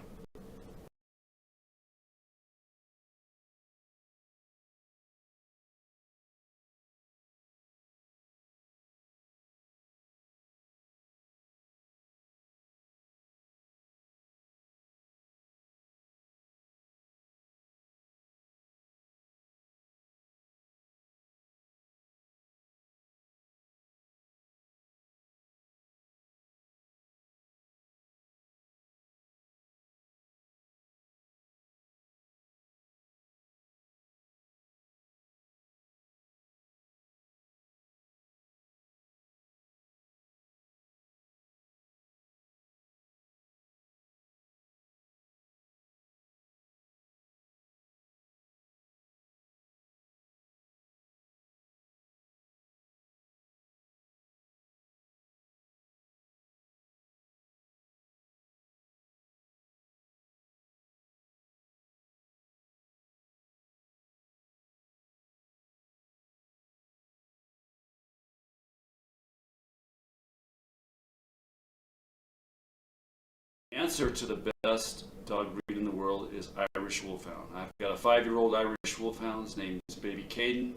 Answer to the best dog breed in the world is Irish Wolfhound. I've got a 5-year-old Irish Wolfhound. His name is Baby Caden.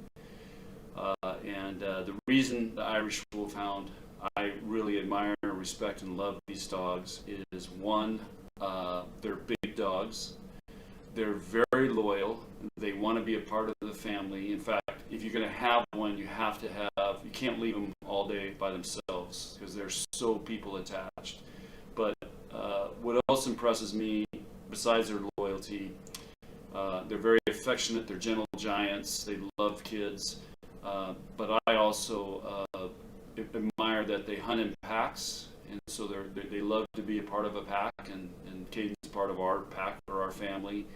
The reason the Irish Wolfhound I really admire, respect, and love these dogs is, one, they're big dogs. They're very loyal. They want to be a part of the family. In fact, if you're going to have one, you can't leave them all day by themselves because they're so people attached. But what else impresses me, besides their loyalty, they're very affectionate, they're gentle giants, they love kids, but I also admire that they hunt in packs, and so they love to be a part of a pack, and Caden's part of our pack or our family.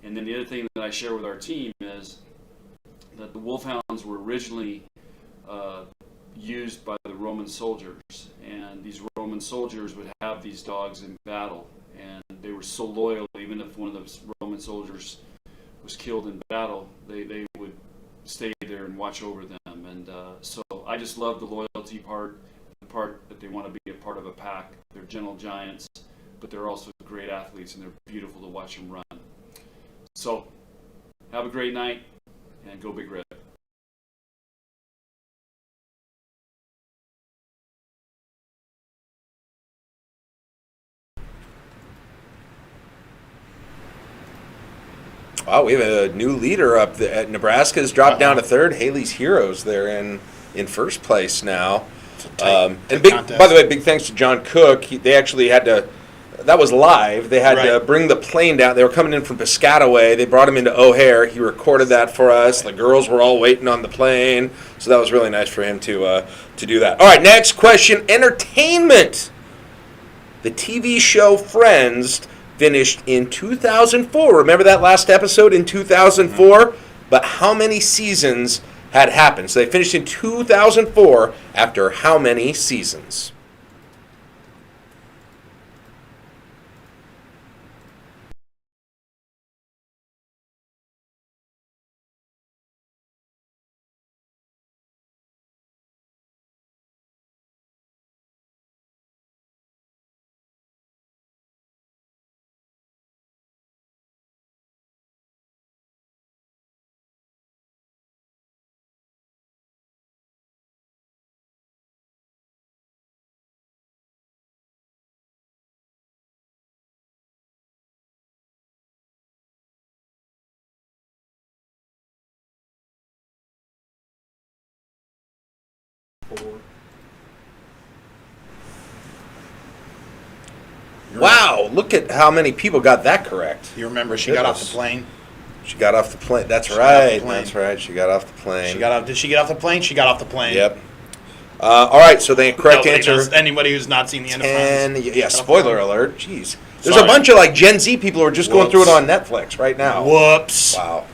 And then the other thing that I share with our team is that the Wolfhounds were originally used by the Roman soldiers, and these Roman soldiers would have these dogs in battle, and they were so loyal, even if one of those Roman soldiers was killed in battle, they would stay there and watch over them. And so I just love the loyalty part, the part that they want to be a part of a pack. They're gentle giants, but they're also great athletes, and they're beautiful to watch them run. So have a great night, and go Big Red. Wow, we have a new leader up there. Nebraska's dropped down to third. Haley's Heroes, they're in first place now. And by the way, big thanks to John Cook. They actually had to. That was live. They had to bring the plane down. They were coming in from Piscataway. They brought him into O'Hare. He recorded that for us. The girls were all waiting on the plane, so that was really nice for him to do that. All right, next question: entertainment. The TV show Friends finished in 2004. Remember that last episode in 2004? But how many seasons had happened? So they finished in 2004 after how many seasons? Wow, look at how many people got that correct. You remember she got off the plane? She got off the plane. That's She got off the right. plane. That's right. She got off the plane. Did she get off the plane? She got off the plane. Yep. All right, so the correct Nobody answer. knows. Anybody who's not seen the end of Friends. Yeah, spoiler alert. Jeez. There's Sorry. a bunch of like Gen Z people who are just going through it on Netflix right now. Whoops. Wow.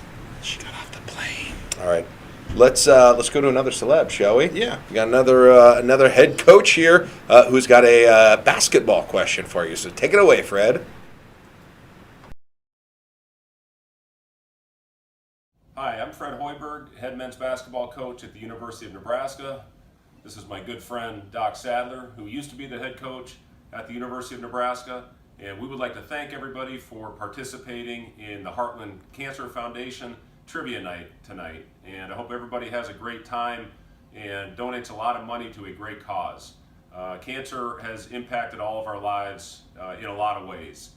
She got off the plane. All right. Let's go to another celeb, shall we? Yeah. We got another head coach here who's got a basketball question for you. So take it away, Fred. Hi, I'm Fred Hoiberg, head men's basketball coach at the University of Nebraska. This is my good friend Doc Sadler, who used to be the head coach at the University of Nebraska. And we would like to thank everybody for participating in the Heartland Cancer Foundation Trivia Night tonight. And I hope everybody has a great time and donates a lot of money to a great cause. Cancer has impacted all of our lives in a lot of ways.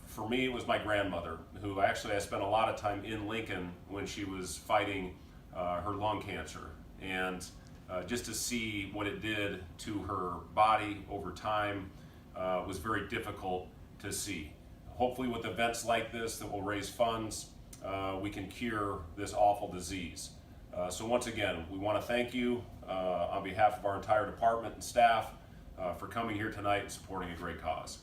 For me, it was my grandmother, who actually I spent a lot of time in Lincoln when she was fighting her lung cancer. And just to see what it did to her body over time was very difficult to see. Hopefully with events like this that will raise funds, we can cure this awful disease. So once again, we want to thank you on behalf of our entire department and staff for coming here tonight and supporting a great cause.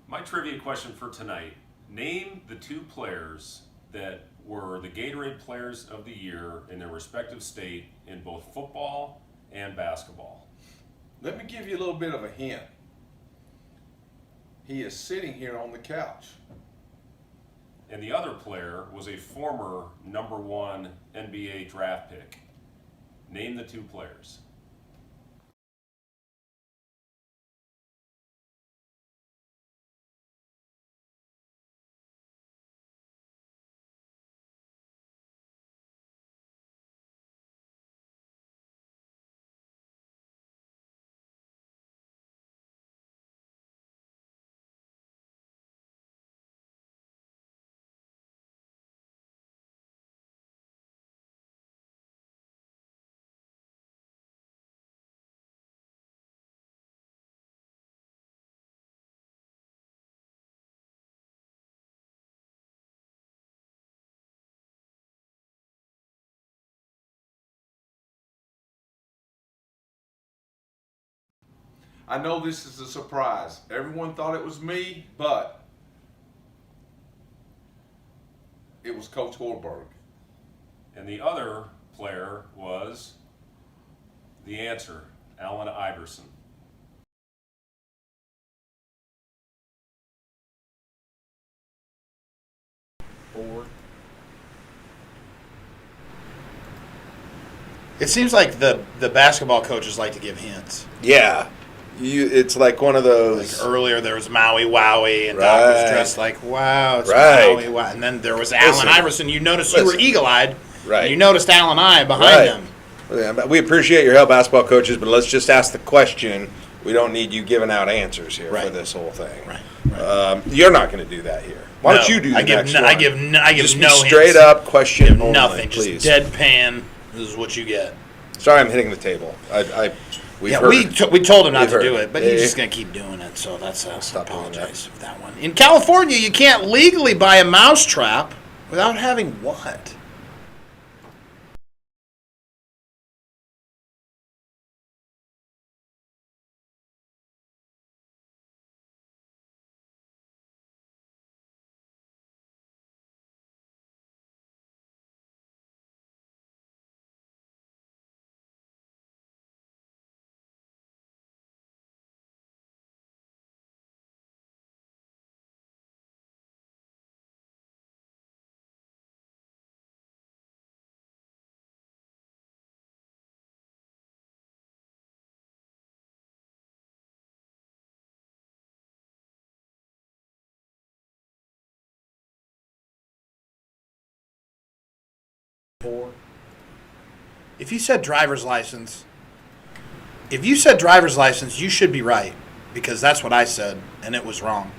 My trivia question for tonight: name the two players that were the Gatorade Players of the Year in their respective state in both football and basketball. Let me give you a little bit of a hint. He is sitting here on the couch. And the other player was a former #1 NBA draft pick. Name the two players. I know this is a surprise. Everyone thought it was me, but it was Coach Hoiberg. And the other player was the answer, Allen Iverson. It seems like the basketball coaches like to give hints. Yeah. It's like one of those. Like earlier there was Maui Wowie, and Right. Doc was dressed like, wow, it's Right. Maui Wowie. And then there was Allen Iverson. You noticed you were Listen. eagle-eyed. Right. And you noticed Allen I behind Right. him. Yeah, we appreciate your help, basketball coaches, but let's just ask the question. We don't need you giving out answers here for this whole thing. Right. You're not going to do that here. Why don't you do the next one? I give Just no be straight hints. up question Give only, nothing. please. Just deadpan. This is what you get. Sorry, I'm hitting the table. We've heard. We told him not We've to heard. do it, but Yeah, he's yeah. just going to keep doing it. So that's I apologize for that one. In California, you can't legally buy a mousetrap without having what? 4. If you said driver's license, you should be right, because that's what I said, and it was wrong.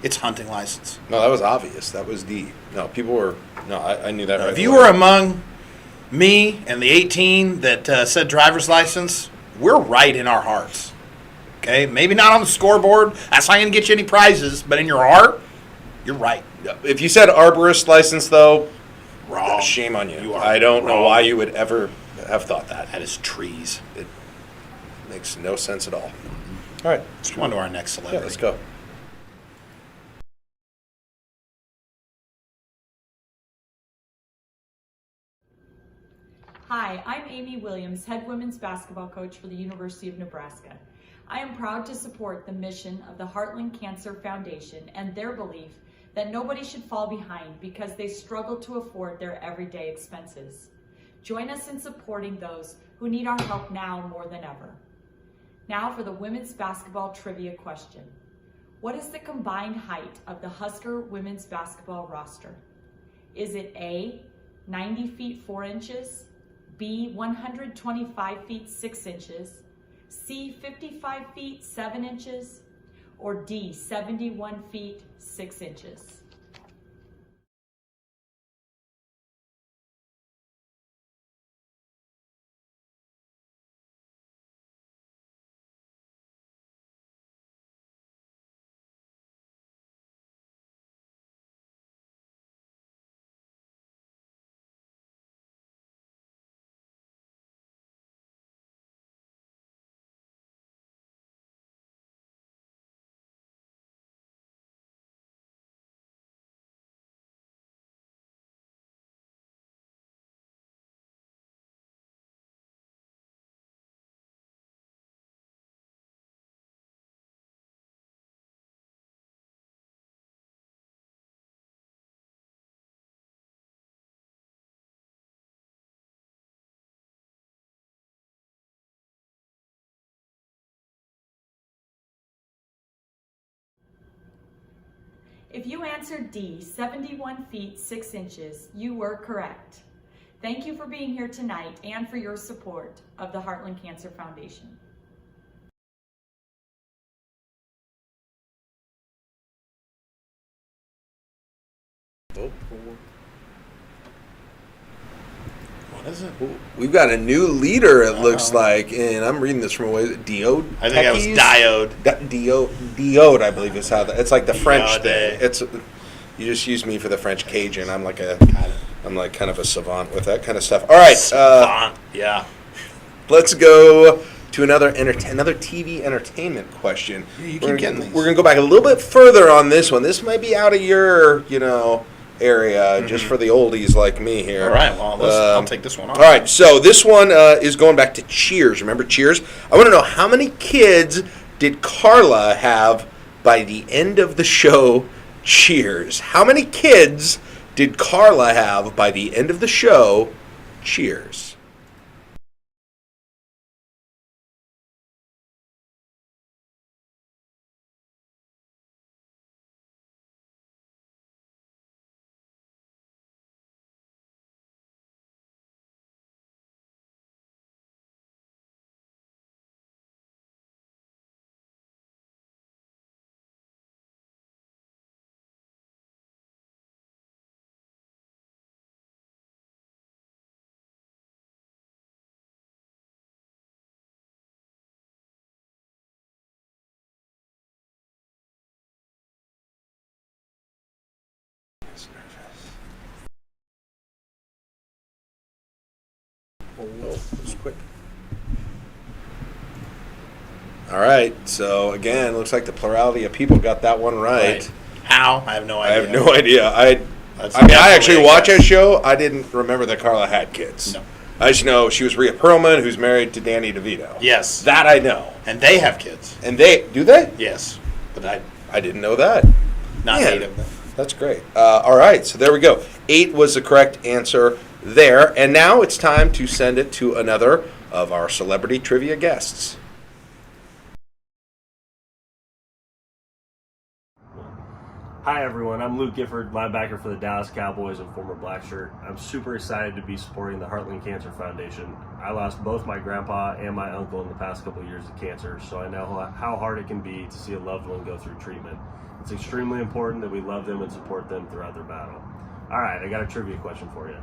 It's hunting license. No, that was obvious. That was D. No, people were. No, I knew that. Right if you were among me and the 18 that said driver's license, we're right in our hearts. Okay? Maybe not on the scoreboard. That's not going to get you any prizes, but in your heart, you're right. If you said arborist license, though, wrong. Shame on you. You are I don't know wrong. why you would ever have thought that. That is trees. It makes no sense at all. All right. Let's go on to our next celebrity. Yeah, let's go. Hi, I'm Amy Williams, head women's basketball coach for the University of Nebraska. I am proud to support the mission of the Heartland Cancer Foundation and their belief that nobody should fall behind because they struggle to afford their everyday expenses. Join us in supporting those who need our help now more than ever. Now for the women's basketball trivia question. What is the combined height of the Husker women's basketball roster? Is it A, 90 feet 4 inches, B, 125 feet 6 inches, C, 55 feet 7 inches, or D, 71 feet 6 inches? If you answered D, 71 feet 6 inches, you were correct. Thank you for being here tonight and for your support of the Heartland Cancer Foundation. What is it? We've got a new leader, it looks like, and I'm reading this from a way. Diode? I think that was diode. Diode, I believe is how that. It's like the French Diode. thing. It's you just use me for the French Cajun. I'm like kind of a savant with that kind of stuff. All right, Savant, yeah. Let's go to another TV entertainment question. You keep getting these. We're gonna go back a little bit further on this one. This might be out of your area, just for the oldies like me here. All right, well, I'll take this one off. All right, so this one is going back to Cheers. Remember Cheers? I want to know, how many kids did Carla have by the end of the show Cheers? How many kids did Carla have by the end of the show Cheers? Quick. All right, so again, looks like the plurality of people got that one right. How? I have no idea. I have no idea. I actually watched that show. I didn't remember that Carla had kids. No. I just know she was Rhea Perlman, who's married to Danny DeVito. Yes. That I know. And they have kids. And do they? Yes. But I didn't know that. Not Man, 8 of them. That's great. All right, so there we go. 8 was the correct answer there. And now it's time to send it to another of our celebrity trivia guests. Hi everyone, I'm Luke Gifford, linebacker for the Dallas Cowboys and former Black Shirt. I'm super excited to be supporting the Heartland Cancer Foundation. I lost both my grandpa and my uncle in the past couple of years of cancer, so I know how hard it can be to see a loved one go through treatment. It's extremely important that we love them and support them throughout their battle. Alright, I got a trivia question for you.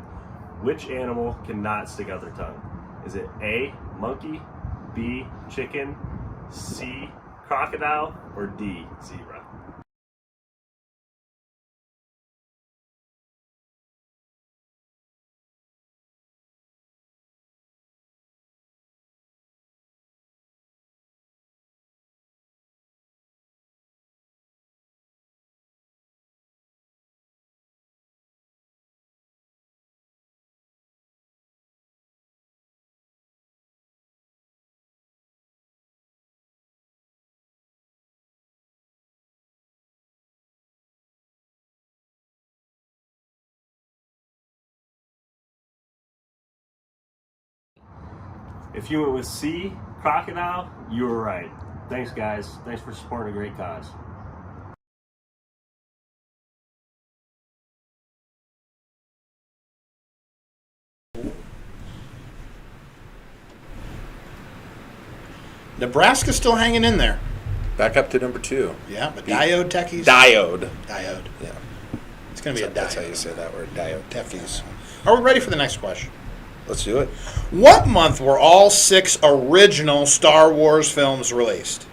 Which animal cannot stick out their tongue? Is it A, monkey, B, chicken, C, crocodile, or D, zebra? If you went with C, crocodile, you were right. Thanks guys. Thanks for supporting a great cause. Nebraska's still hanging in there. Back up to number 2. Yeah, but diode techies. Diode. Yeah. It's going to be a diode. That's how you say that word, diode. Techies. Are we ready for the next question? Let's do it. What month were all 6 original Star Wars films released?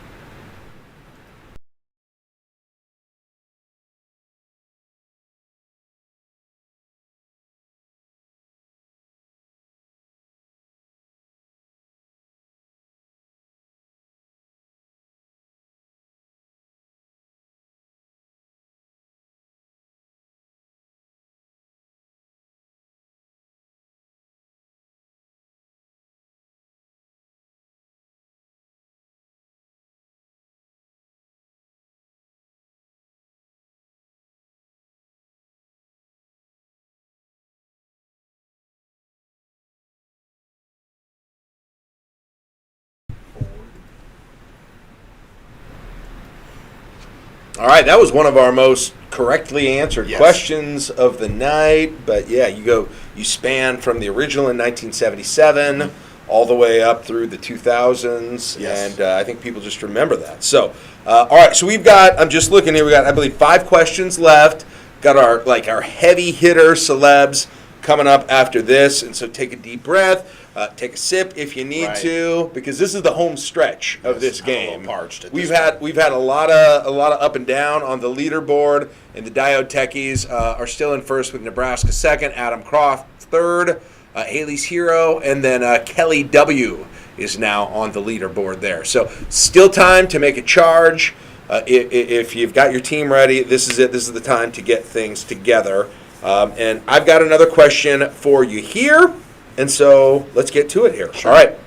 All right, that was one of our most correctly answered questions of the night. But yeah, you span from the original in 1977 all the way up through the 2000s, and I think people just remember that. So, all right, so I'm just looking here. We got, I believe, 5 questions left. Got our heavy hitter celebs coming up after this, and so take a deep breath. Take a sip if you need to, because this is the home stretch of this game. I'm a little parched at We've this had a lot of up and down on the leaderboard, and the Diode Techies are still in first with Nebraska second, Adam Croft third, Haley's Hero, and then Kelly W is now on the leaderboard there. So still time to make a charge. If you've got your team ready, this is it. This is the time to get things together. And I've got another question for you here. And so let's get to it here. Sure. All right.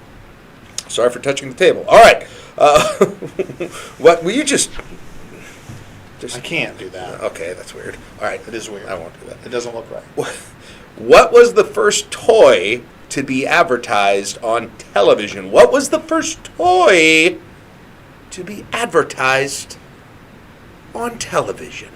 Sorry for touching the table. All right. What will you just? I can't do that. Okay, that's weird. All right, it is weird. I won't do that. It doesn't look right. What was the first toy to be advertised on television? What was the first toy to be advertised on television?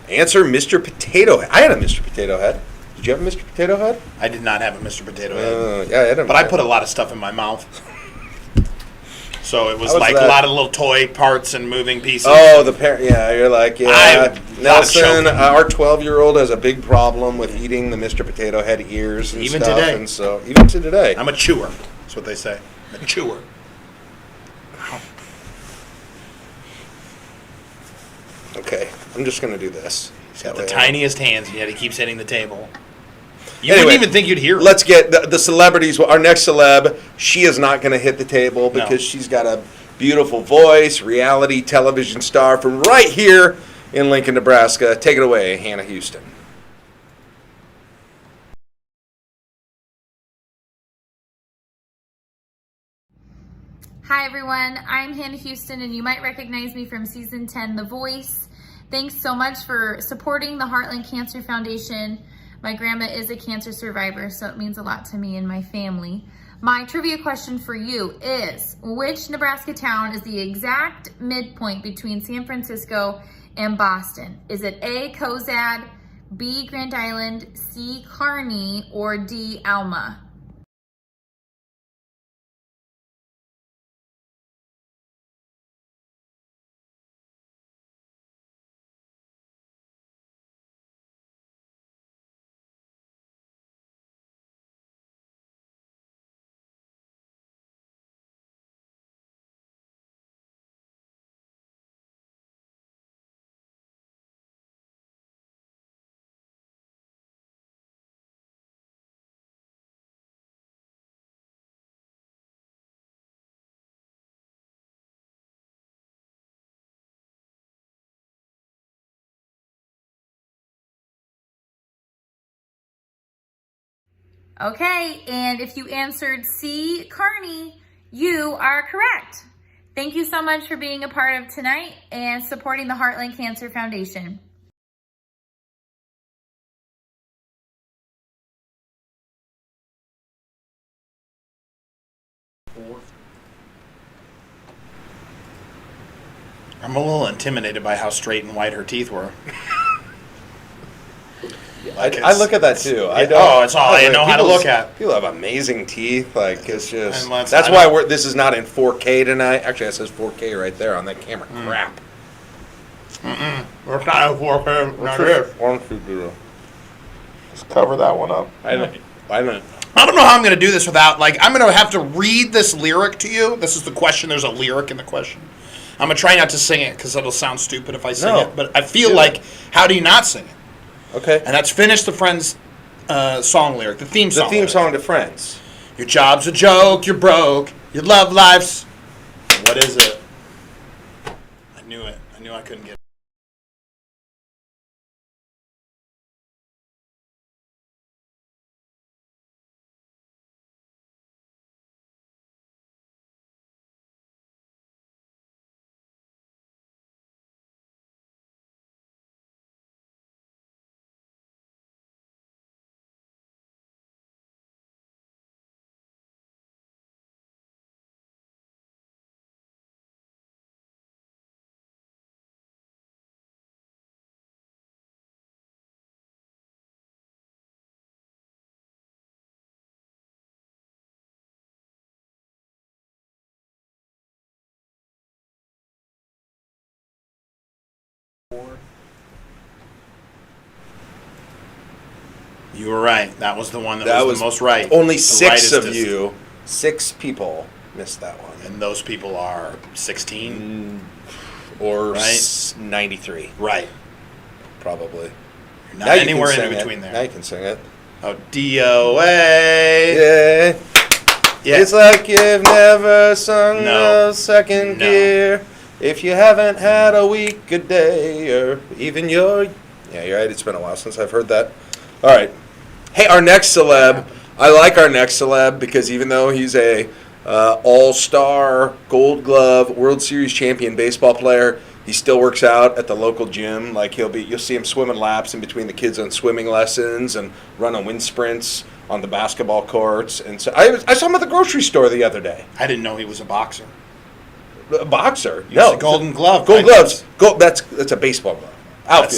Answer Mr. Potato Head. I had a Mr. Potato Head. Did you have a Mr. Potato Head? I did not have a Mr. Potato Head. Yeah, I had but I put a lot of stuff in my mouth. So it was How was like that? a lot of little toy parts and moving pieces. Oh, the parent. Yeah, you're like, yeah. I'm Nelson, not our 12-year-old has a big problem with eating the Mr. Potato Head ears and Even stuff. today. And so, even to today. I'm a chewer. That's what they say. I'm a chewer. Okay, I'm just going to do this. He's got the tiniest hands, yet he keeps hitting the table. You Anyway, wouldn't even think you'd hear it. Let's get the celebrities. Our next celeb, she is not going to hit the table because she's got a beautiful voice, reality television star from right here in Lincoln, Nebraska. Take it away, Hannah Houston. Hi everyone, I'm Hannah Houston and you might recognize me from season 10, The Voice. Thanks so much for supporting the Heartland Cancer Foundation. My grandma is a cancer survivor, so it means a lot to me and my family. My trivia question for you is, which Nebraska town is the exact midpoint between San Francisco and Boston? Is it A, Cozad, B, Grand Island, C, Kearney, or D, Alma? Okay, and if you answered C, Kearney, you are correct. Thank you so much for being a part of tonight and supporting the Heartland Cancer Foundation. I'm a little intimidated by how straight and white her teeth were. I look at that too. It's all I know how to look at. People have amazing teeth. Like it's just. And let's- That's I why don't- this is not in 4K tonight. Actually, it says 4K right there on that camera. Crap. It's not a 4K. Why don't you do? Let's cover that one up. I don't know how I'm going to do this without, I'm going to have to read this lyric to you. This is the question. There's a lyric in the question. I'm going to try not to sing it because it'll sound stupid if I sing it. But I feel like, how do you not sing it? Okay. And that's Finish the Friends song lyric, the theme song. The theme song to Friends. Your job's a joke, you're broke, your love life's... What is it? I knew it. I knew I couldn't get it. You were right. That was the one that was the most right. Only The 6 of rightest. you, 6 people missed that one. And those people are 16? Or Right? 93. Right. Probably. You're not Now you anywhere can in sing between it. there. Now you can sing it. Oh, DOA. Yeah. Yeah. It's like you've never sung No. a second No. gear. If you haven't had a week, a day, or even your... Yeah, you're right. It's been a while since I've heard that. All right. Hey, our next celeb. I like our next celeb because even though he's a all-star, Gold Glove, World Series champion baseball player, he still works out at the local gym. Like you'll see him swimming laps in between the kids on swimming lessons and running wind sprints on the basketball courts. And so I saw him at the grocery store the other day. I didn't know he was a boxer. A boxer? He's No, a Golden Glove. Gold gloves. That's a baseball glove. That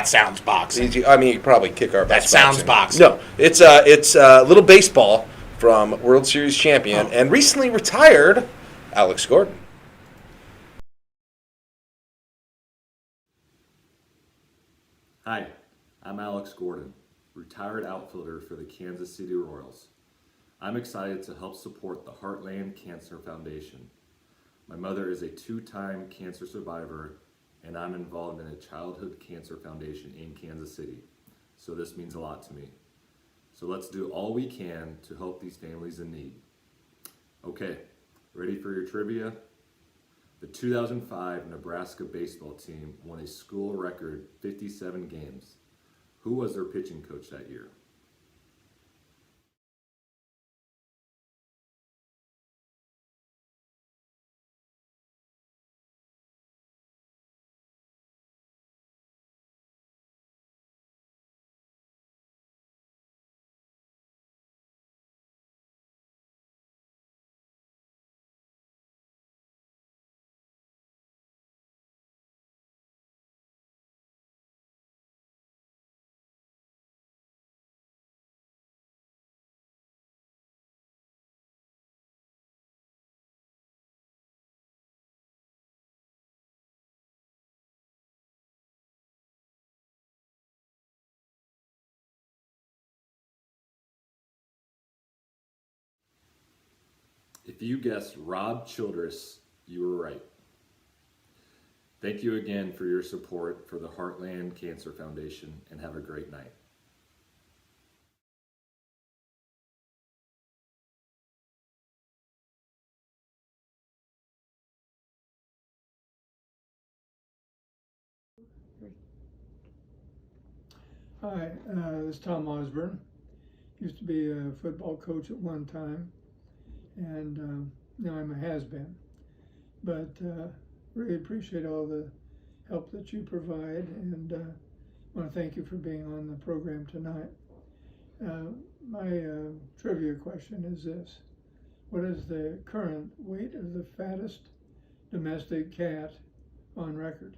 sounds boxing. I mean, you probably kick our That best sounds boxing. No, it's little baseball from World Series champion and recently retired Alex Gordon. Hi, I'm Alex Gordon, retired outfielder for the Kansas City Royals. I'm excited to help support the Heartland Cancer Foundation. My mother is a 2-time cancer survivor, and I'm involved in a childhood cancer foundation in Kansas City. So this means a lot to me. So let's do all we can to help these families in need. Okay, ready for your trivia? The 2005 Nebraska baseball team won a school record 57 games. Who was their pitching coach that year? If you guessed Rob Childress, you were right. Thank you again for your support for the Heartland Cancer Foundation, and have a great night. Hi, this is Tom Osborne. Used to be a football coach at one time, and now I'm a has-been. But really appreciate all the help that you provide, and want to thank you for being on the program tonight. My trivia question is this: what is the current weight of the fattest domestic cat on record?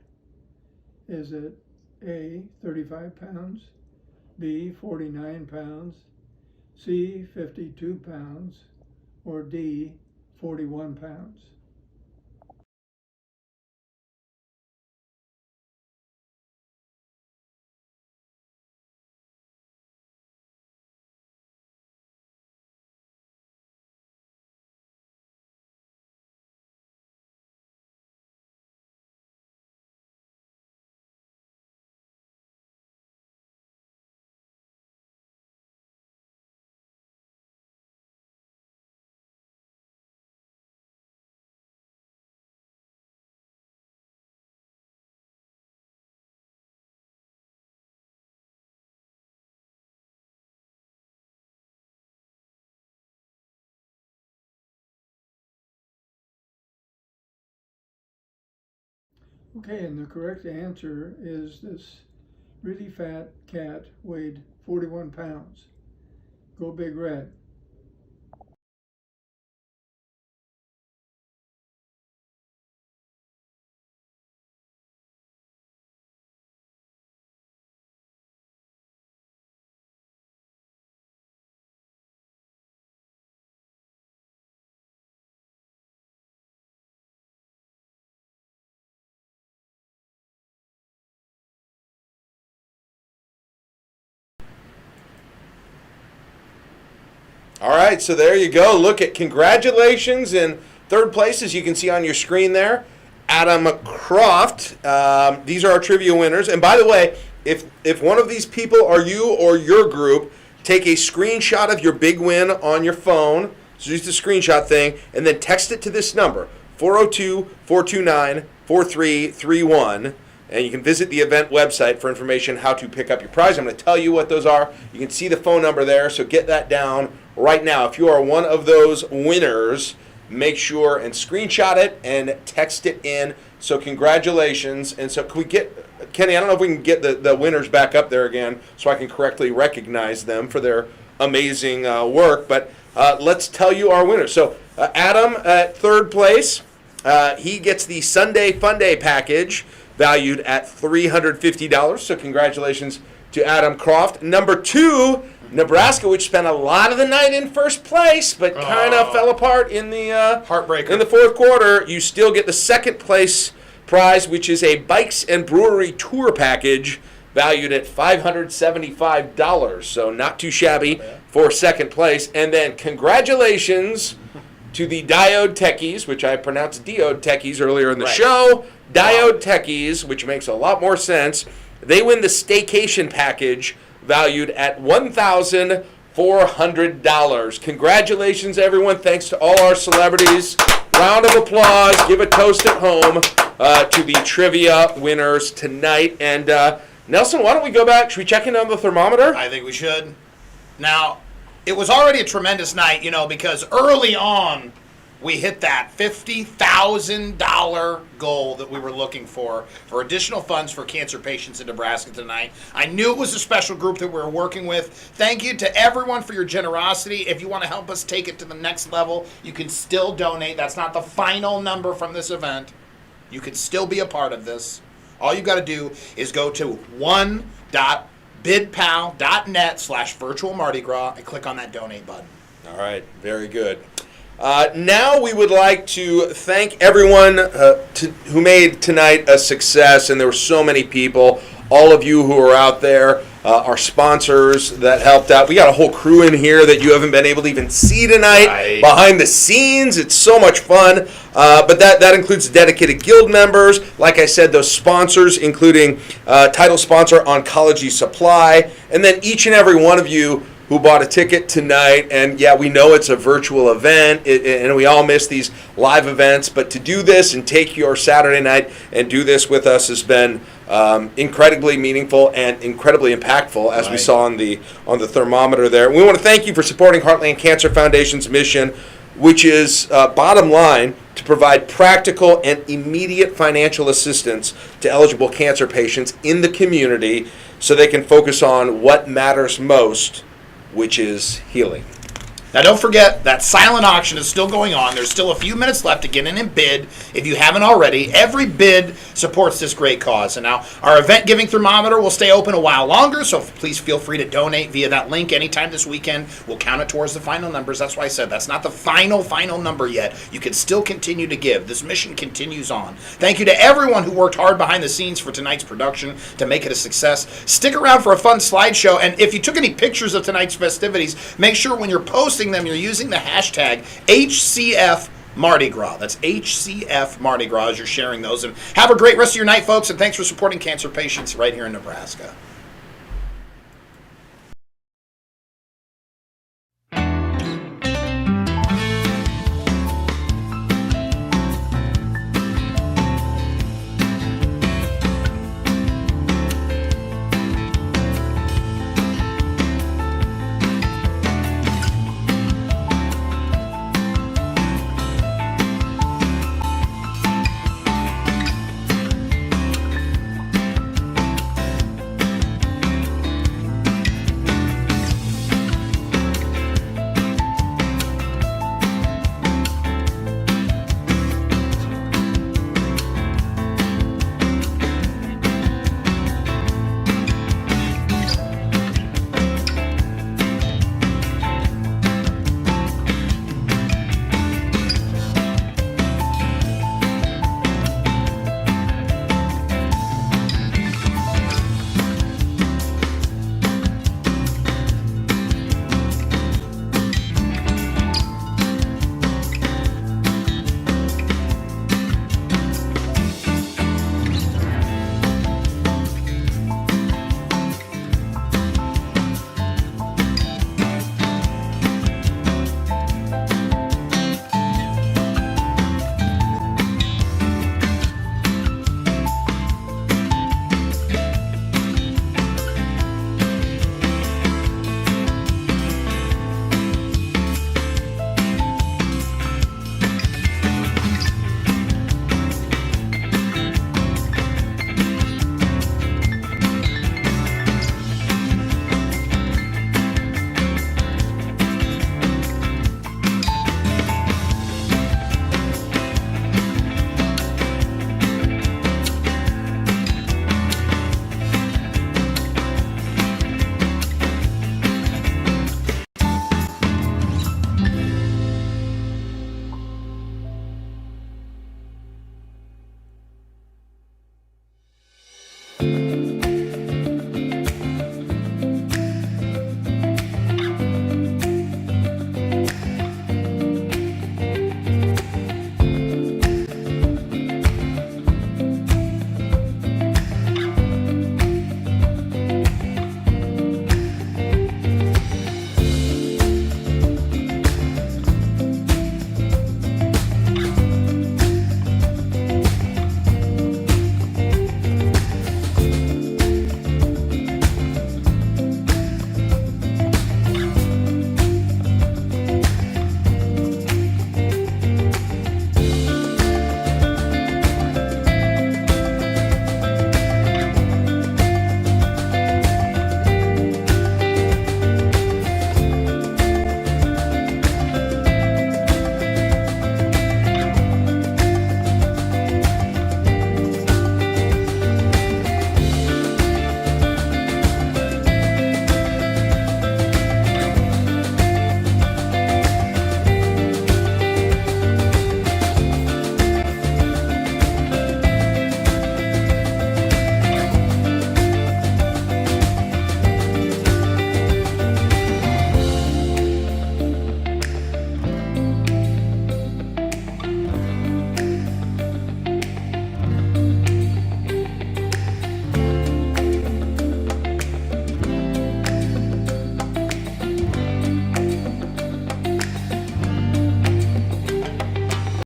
Is it A, 35 pounds, B, 49 pounds, C, 52 pounds, or D, 41 pounds? Okay, and the correct answer is this really fat cat weighed 41 pounds. Go Big Red. All right, so there you go. Look at congratulations in third place, as you can see on your screen there. Adam Croft. These are our trivia winners. And by the way, if one of these people are you or your group, take a screenshot of your big win on your phone. So use the screenshot thing, and then text it to this number, 402-429-4331. And you can visit the event website for information how to pick up your prize. I'm going to tell you what those are. You can see the phone number there, so get that down right now. If you are one of those winners, make sure and screenshot it and text it in. So congratulations. And so can we get, Kenny, I don't know if we can get the winners back up there again so I can correctly recognize them for their amazing work. But let's tell you our winners. So Adam at third place, he gets the Sunday Fun Day package valued at $350. So congratulations to Adam Croft. Number 2, Nebraska, which spent a lot of the night in first place, but kind of fell apart in the heartbreaker in the fourth quarter. You still get the second place prize, which is a Bikes and Brewery tour package valued at $575. So not too shabby for second place. And then congratulations to the Diode Techies, which I pronounced Diode Techies earlier in the Right. show. Diode Techies, which makes a lot more sense. They win the staycation package valued at $1,400. Congratulations, everyone. Thanks to all our celebrities. Round of applause. Give a toast at home to the trivia winners tonight. And Nelson, why don't we go back? Should we check in on the thermometer? I think we should. Now, it was already a tremendous night, because early on we hit that $50,000 goal that we were looking for additional funds for cancer patients in Nebraska tonight. I knew it was a special group that we were working with. Thank you to everyone for your generosity. If you want to help us take it to the next level, you can still donate. That's not the final number from this event. You can still be a part of this. All you got to do is go to bidpal.net/virtual Mardi Gras and click on that donate button. All right, very good. Now we would like to thank everyone who made tonight a success, and there were so many people. All of you who are out there, our sponsors that helped out. We got a whole crew in here that you haven't been able to even see tonight. Behind the scenes, it's so much fun. But that includes dedicated guild members. Like I said, those sponsors, including title sponsor Oncology Supply, and then each and every one of you who bought a ticket tonight. And yeah, we know it's a virtual event, and we all miss these live events, but to do this and take your Saturday night and do this with us has been incredibly meaningful and incredibly impactful, as we saw on the thermometer there. We want to thank you for supporting Heartland Cancer Foundation's mission, which is, bottom line, to provide practical and immediate financial assistance to eligible cancer patients in the community so they can focus on what matters most, which is healing. Now, don't forget that silent auction is still going on. There's still a few minutes left to get in and bid if you haven't already. Every bid supports this great cause. And now our event giving thermometer will stay open a while longer, so please feel free to donate via that link anytime this weekend. We'll count it towards the final numbers. That's why I said that's not the final number yet. You can still continue to give. This mission continues on. Thank you to everyone who worked hard behind the scenes for tonight's production to make it a success. Stick around for a fun slideshow, and if you took any pictures of tonight's festivities, make sure when you're posting them, you're using the hashtag HCF Mardi Gras. That's HCF Mardi Gras as you're sharing those. And have a great rest of your night, folks, and thanks for supporting cancer patients right here in Nebraska.